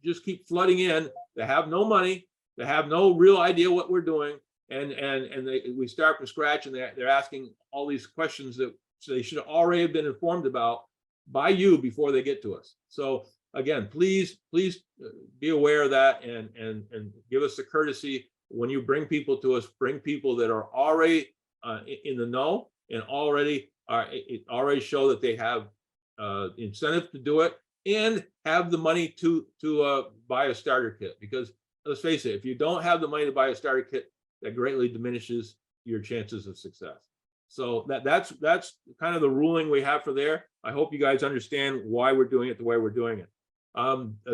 flooding in, that have no money, that have no real idea what we're doing. And we start from scratch, and they're asking all these questions that they should already have been informed about by you before they get to us. So again, please be aware of that and give us the courtesy when you bring people to us. Bring people that are already in the know and already show that they have incentive to do it and have the money to buy a starter kit. Because let's face it, if you don't have the money to buy a starter kit, that greatly diminishes your chances of success. So that's kind of the ruling we have for there. I hope you guys understand why we're doing it the way we're doing it.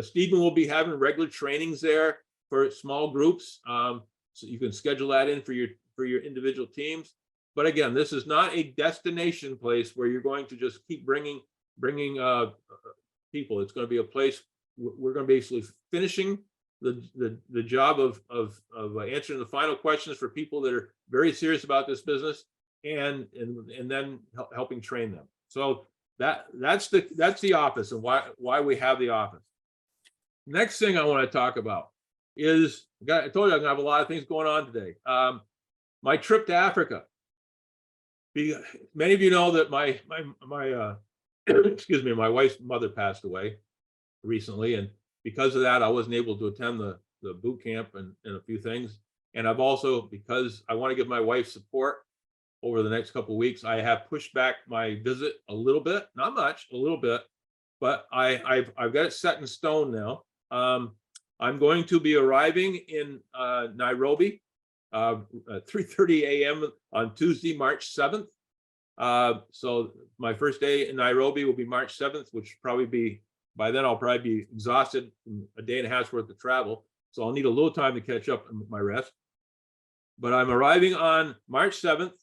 Stephen will be having regular trainings there for small groups, so you can schedule that in for your individual teams. But again, this is not a destination place where you're going to just keep bringing people. It's going to be a place we're going to basically finishing the job of answering the final questions for people that are very serious about this business, and then helping train them. So that's the office and why we have the office. Next thing I want to talk about is, I told you I'm gonna have a lot of things going on today. My trip to Africa. Many of you know that my excuse me, my wife's mother passed away recently, and because of that, I wasn't able to attend the boot camp and a few things. And I've also, because I want to give my wife support over the next couple of weeks, I have pushed back my visit a little bit, not much, a little bit, but I've got it set in stone now. I'm going to be arriving in Nairobi, 3:30 a.m. on Tuesday, March 7th. So my first day in Nairobi will be March 7th, which probably be, by then I'll probably be exhausted from a day and a half's worth of travel. So I'll need a little time to catch up on my rest. But I'm arriving on March 7th.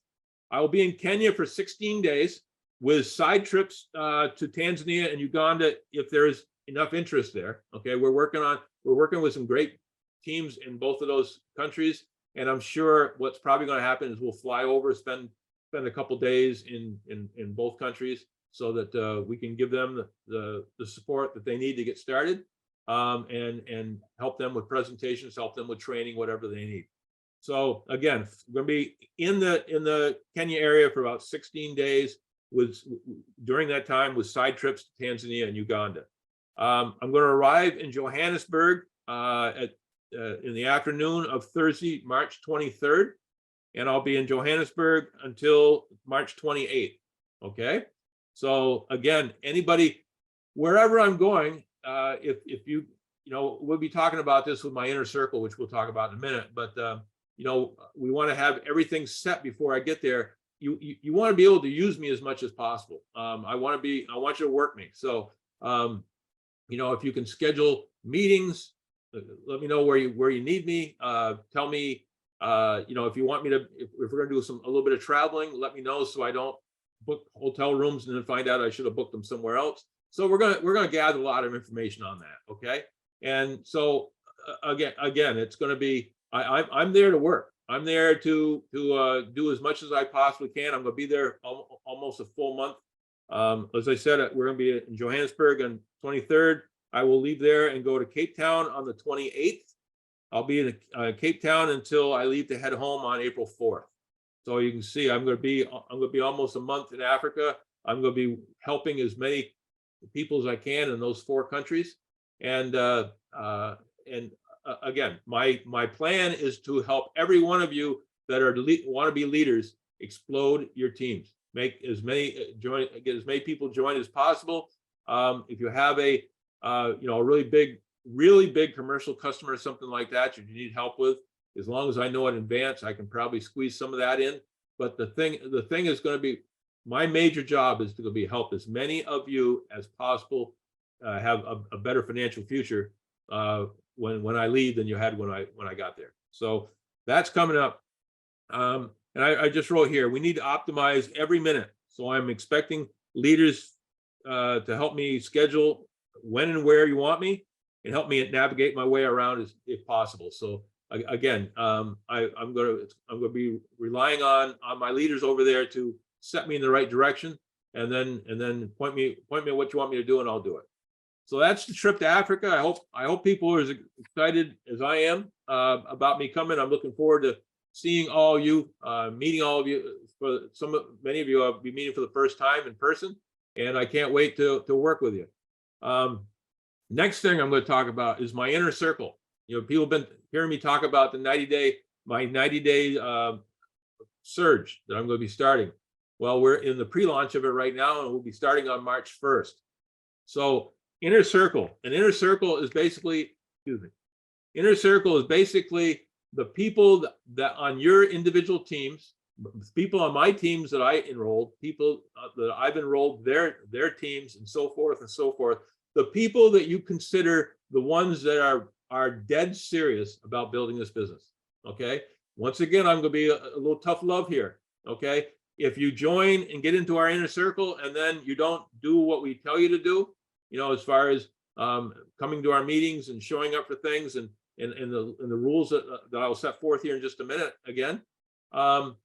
I will be in Kenya for 16 days with side trips to Tanzania and Uganda if there's enough interest there. Okay, we're working with some great teams in both of those countries, and I'm sure what's probably going to happen is we'll fly over, spend a couple days in both countries, so that we can give them the support that they need to get started, and help them with presentations, help them with training, whatever they need. So again, we're going to be in the Kenya area for about 16 days, during that time with side trips to Tanzania and Uganda. I'm going to arrive in Johannesburg in the afternoon of Thursday, March 23rd, and I'll be in Johannesburg until March 28th. Okay, so again, anybody, wherever I'm going, if you know, we'll be talking about this with my inner circle, which we'll talk about in a minute, but you know, we want to have everything set before I get there. You want to be able to use me as much as possible. I want you to work me. So you know, if you can schedule meetings, let me know where you need me. Tell me, you know, if you want me to, if we're gonna do a little bit of traveling, let me know so I don't book hotel rooms and then find out I should have booked them somewhere else. So we're gonna gather a lot of information on that. Okay, and so again, it's gonna be, I'm there to work. I'm there to do as much as I possibly can. I'm gonna be there almost a full month. As I said, we're going to be in Johannesburg on 23rd. I will leave there and go to Cape Town on the 28th. I'll be in Cape Town until I leave to head home on April 4th. So you can see, I'm going to be almost a month in Africa. I'm going to be helping as many people as I can in those 4 countries. And again, my plan is to help every one of you that want to be leaders explode your teams. Make as many get as many people join as possible. If you have a you know, a really big commercial customer or something like that you need help with, as long as I know in advance, I can probably squeeze some of that in. But the thing is going to be, my major job is to be help as many of you as possible have a better financial future when I leave than you had when I got there. So that's coming up. And I just wrote here, we need to optimize every minute. So I'm expecting leaders to help me schedule when and where you want me, and help me navigate my way around if possible. So again, I'm going to be relying on my leaders over there to set me in the right direction, and then point me what you want me to do, and I'll do it. So that's the trip to Africa. I hope people are as excited as I am about me coming. I'm looking forward to seeing all you, meeting all of you. Many of you I'll be meeting for the first time in person, and I can't wait to work with you. Next thing I'm going to talk about is my inner circle. You know, people have been hearing me talk about my 90-day surge that I'm going to be starting. Well, we're in the pre-launch of it right now, and we'll be starting on March 1st. So inner circle, is basically, inner circle is basically the people that on your individual teams, people on my teams that I enrolled, people that I've enrolled their teams, and so forth and so forth. The people that you consider the ones that are dead serious about building this business. Okay. Once again, I'm going to be a little tough love here. Okay. If you join and get into our inner circle and then you don't do what we tell you to do, you know, as far as coming to our meetings and showing up for things and in the rules that I'll set forth here in just a minute again, well,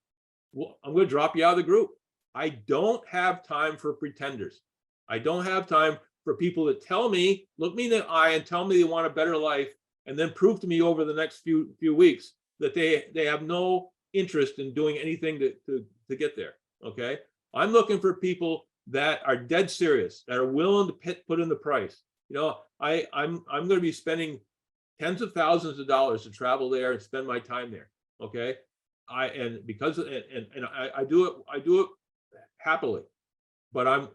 I'm going to drop you out of the group. I don't have time for pretenders. I don't have time for people that tell me, look me in the eye and tell me they want a better life, and then prove to me over the next few weeks that they have no interest in doing anything to get there. Okay, I'm looking for people that are dead serious, that are willing to put in the price. You know, I'm going to be spending tens of thousands of dollars to travel there and spend my time there. Okay, I do it happily, but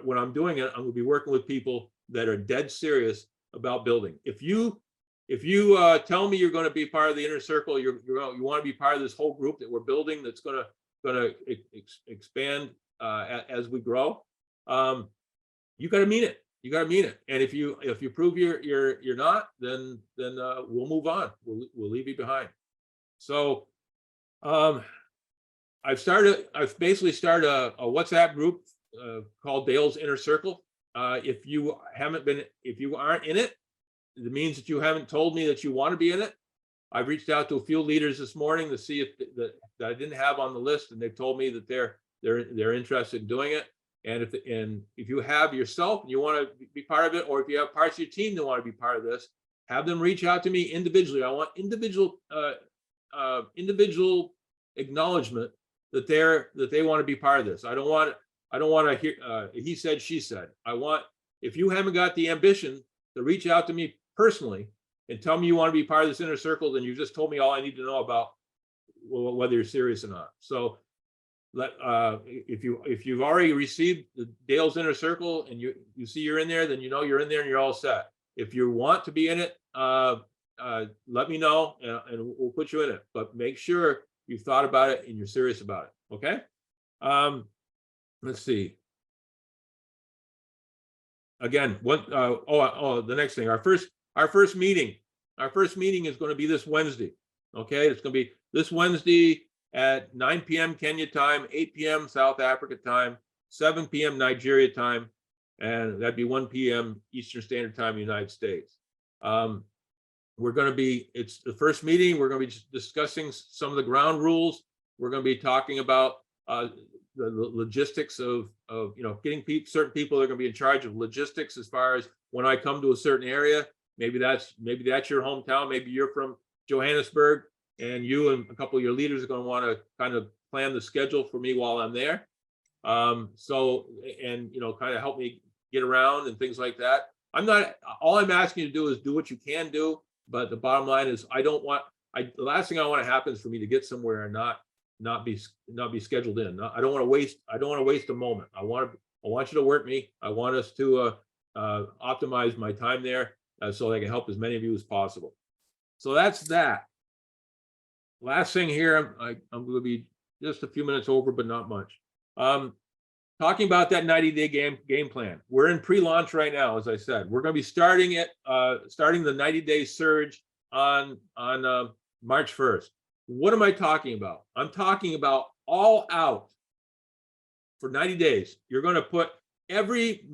when I'm doing it, I'm going to be working with people that are dead serious about building. If you tell me you're going to be part of the inner circle, you want to be part of this whole group that we're building, that's going to expand as we grow, you got to mean it. You got to mean it. And if you prove you're not, then we'll move on. We'll leave you behind. So I've basically started a WhatsApp group called Dale's Inner Circle. If you aren't in it, it means that you haven't told me that you want to be in it. I've reached out to a few leaders this morning to see if that I didn't have on the list, and they've told me that they're interested in doing it. And if you have yourself and you want to be part of it, or if you have parts of your team that want to be part of this, have them reach out to me individually. I want individual acknowledgement that they want to be part of this. I don't want to hear he said, she said. If you haven't got the ambition to reach out to me personally and tell me you want to be part of this inner circle, then you just told me all I need to know about whether you're serious or not. So if you've already received the Dale's Inner Circle and you see you're in there, then you know you're in there and you're all set. If you want to be in it, let me know and we'll put you in it. But make sure you've thought about it and you're serious about it. Okay. Let's see. Again, the next thing, our first meeting is going to be this Wednesday. Okay, it's going to be this Wednesday at 9 p.m. Kenya time, 8 p.m. South Africa time, 7 p.m. Nigeria time, and that'd be 1 p.m. Eastern Standard Time in the United States. It's the first meeting. We're going to be discussing some of the ground rules. We're going to be talking about the logistics of getting certain people that are going to be in charge of logistics as far as when I come to a certain area. Maybe that's your hometown. Maybe you're from Johannesburg, and you and a couple of your leaders are going to want to kind of plan the schedule for me while I'm there. Kind of help me get around and things like that. All I'm asking you to do is do what you can do. But the bottom line is the last thing I want to happen is for me to get somewhere and not be scheduled in. I don't want to waste a moment. I want you to work me. I want us to optimize my time there so I can help as many of you as possible. So that's that. Last thing here, I'm going to be just a few minutes over, but not much. Talking about that 90-day game plan. We're in pre-launch right now, as I said. We're going to be starting the 90-day surge on March 1st. What am I talking about? I'm talking about all out for 90 days. You're going to put every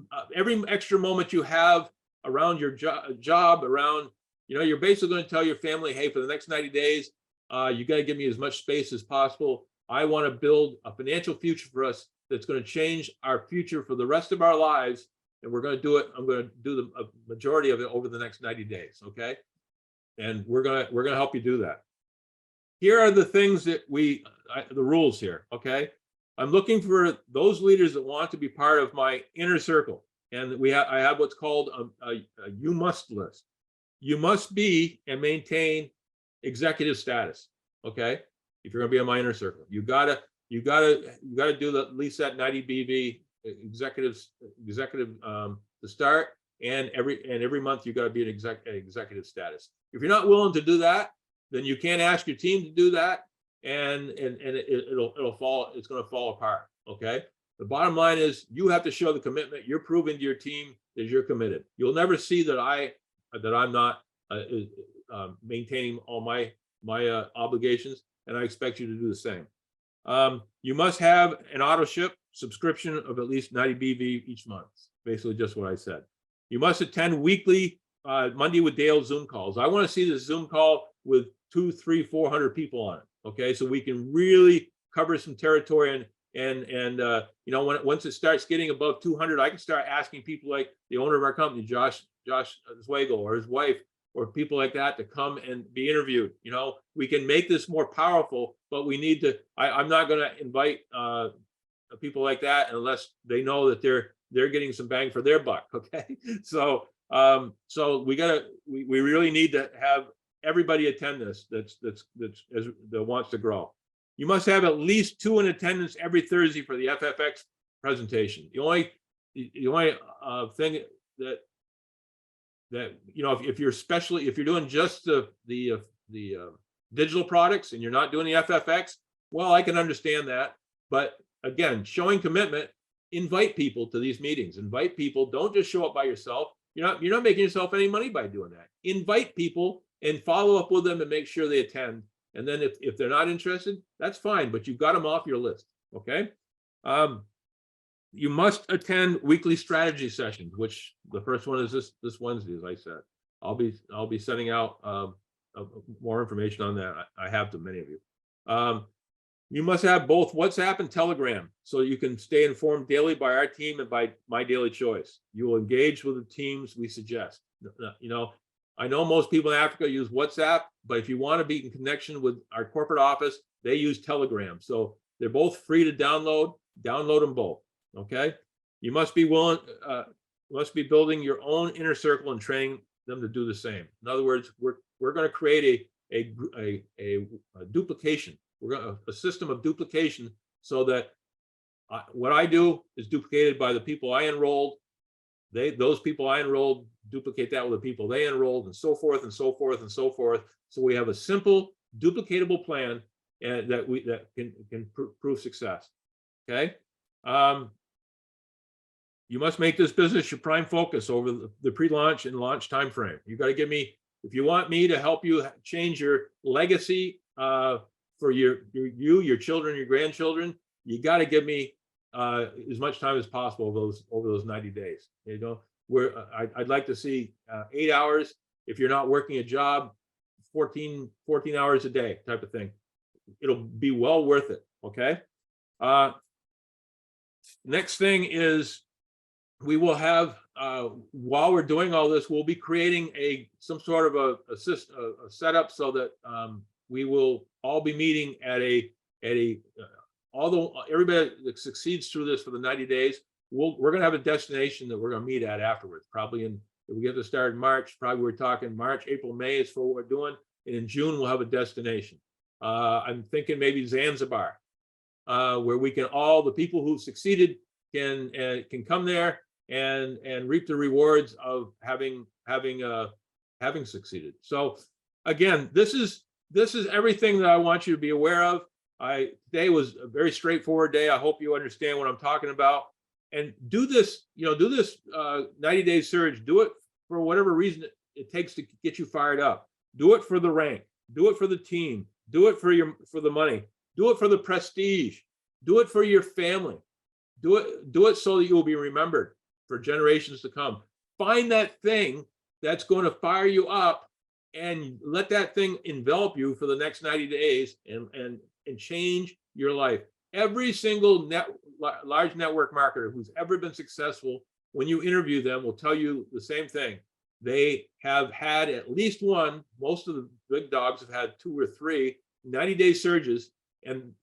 extra moment you have around your job, around, you're basically going to tell your family, hey, for the next 90 days, you got to give me as much space as possible. I want to build a financial future for us that's going to change our future for the rest of our lives. And we're going to do it. I'm going to do a majority of it over the next 90 days. Okay. And we're going to help you do that. Here are the things that the rules here. Okay. I'm looking for those leaders that want to be part of my inner circle. And I have what's called a you must list. You must be and maintain executive status. Okay. If you're going to be in my inner circle, you gotta do at least that 90 BV executive to start, and every month you got to be an executive status. If you're not willing to do that, then you can't ask your team to do that, and it'll fall. It's going to fall apart. Okay. The bottom line is you have to show the commitment. You're proving to your team that you're committed. You'll never see that I'm not maintaining all my obligations, and I expect you to do the same. You must have an auto ship subscription of at least 90 BV each month. Basically just what I said. You must attend weekly Monday with Dale Zoom calls. I want to see this Zoom call with 200, 300, 400 people on it. Okay, so we can really cover some territory, and you know, once it starts getting above 200, I can start asking people like the owner of our company, Josh Zwagel, or his wife, or people like that to come and be interviewed. You know, we can make this more powerful, but we need to. I'm not going to invite people like that unless they know that they're getting some bang for their buck. Okay, so we really need to have everybody attend this that wants to grow. You must have at least 2 in attendance every Thursday for the FFX presentation. The only thing that you know, if you're doing just the digital products and you're not doing the FFX, well, I can understand that. But again, showing commitment, invite people to these meetings. Invite people. Don't just show up by yourself. You're not making yourself any money by doing that. Invite people and follow up with them and make sure they attend. And then if they're not interested, that's fine, but you've got them off your list. Okay. You must attend weekly strategy sessions, which the first one is this Wednesday, as I said. I'll be sending out more information on that. I have to many of you. You must have both WhatsApp and Telegram so you can stay informed daily by our team and by My Daily Choice. You will engage with the teams we suggest. You know, I know most people in Africa use WhatsApp, but if you want to be in connection with our corporate office, they use Telegram. So they're both free to download. Download them both. Okay. You must be building your own inner circle and training them to do the same. In other words, we're going to create a duplication. We're going a system of duplication so that what I do is duplicated by the people I enrolled. Those people I enrolled duplicate that with the people they enrolled, and so forth and so forth and so forth. So we have a simple duplicatable plan and that can prove success. Okay. You must make this business your prime focus over the pre-launch and launch timeframe. You got to give me, if you want me to help you change your legacy for your children, your grandchildren, you got to give me as much time as possible over those 90 days. You know, I'd like to see 8 hours. If you're not working a job, 14 hours a day type of thing. It'll be well worth it. Okay. Next thing is we will have, while we're doing all this, we'll be creating some sort of a setup so that we will all be meeting at although everybody that succeeds through this for the 90 days, we're going to have a destination that we're going to meet at afterwards. Probably if we get to start in March, probably we're talking March, April, May is for what we're doing. And in June, we'll have a destination. I'm thinking maybe Zanzibar, where we can the people who succeeded can come there and reap the rewards of having succeeded. So again, this is everything that I want you to be aware of. Today was a very straightforward day. I hope you understand what I'm talking about. And do this 90-day surge. Do it for whatever reason it takes to get you fired up. Do it for the rank. Do it for the team. Do it for the money. Do it for the prestige. Do it for your family. Do it so that you will be remembered for generations to come. Find that thing that's going to fire you up and let that thing envelop you for the next 90 days and change your life. Every single large network marketer who's ever been successful, when you interview them, will tell you the same thing. They have had at least one, most of the big dogs have had 2 or 3 90-day surges, and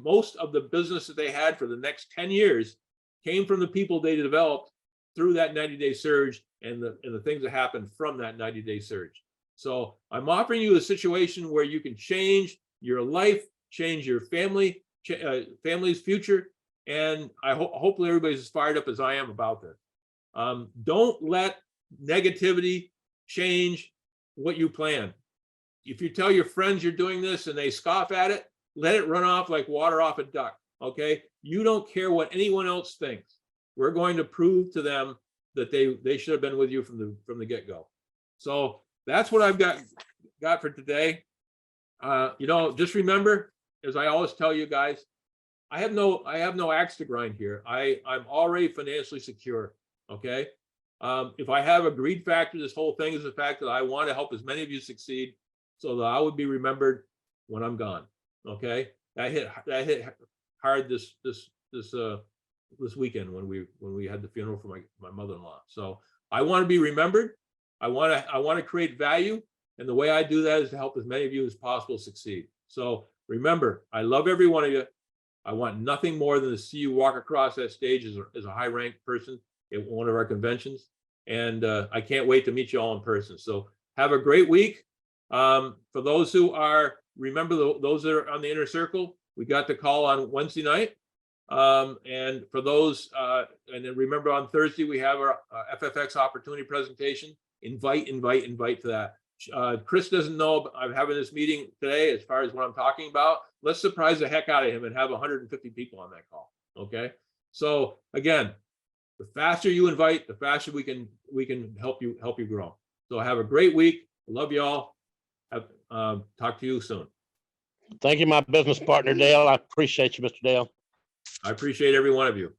most of the business that they had for the next 10 years came from the people they developed through that 90-day surge and the things that happened from that 90-day surge. So I'm offering you a situation where you can change your life, change your family's future, and hopefully everybody's as fired up as I am about this. Don't let negativity change what you plan. If you tell your friends you're doing this and they scoff at it, let it run off like water off a duck. Okay, you don't care what anyone else thinks. We're going to prove to them that they should have been with you from the get-go. So that's what I've got for today. Just remember, as I always tell you guys, I have no axe to grind here. I'm already financially secure. Okay, If I have a greed factor, this whole thing is the fact that I want to help as many of you succeed so that I would be remembered when I'm gone. Okay, that hit hard this weekend when we had the funeral for my mother-in-law. So I want to be remembered. I want to create value, and the way I do that is to help as many of you as possible succeed. So remember, I love every one of you. I want nothing more than to see you walk across that stage as a high-ranked person at one of our conventions. And I can't wait to meet you all in person. So have a great week. For those who are, remember those that are on the inner circle, we got the call on Wednesday night. And for those, and then remember on Thursday, we have our FFX opportunity presentation. Invite to that. Chris doesn't know I'm having this meeting today as far as what I'm talking about. Let's surprise the heck out of him and have 150 people on that call. Okay. So again, the faster you invite, the faster we can help you grow. So have a great week. Love you all. Talk to you soon. Thank you, my business partner, Dale. I appreciate you, Mr. Dale. I appreciate every one of you.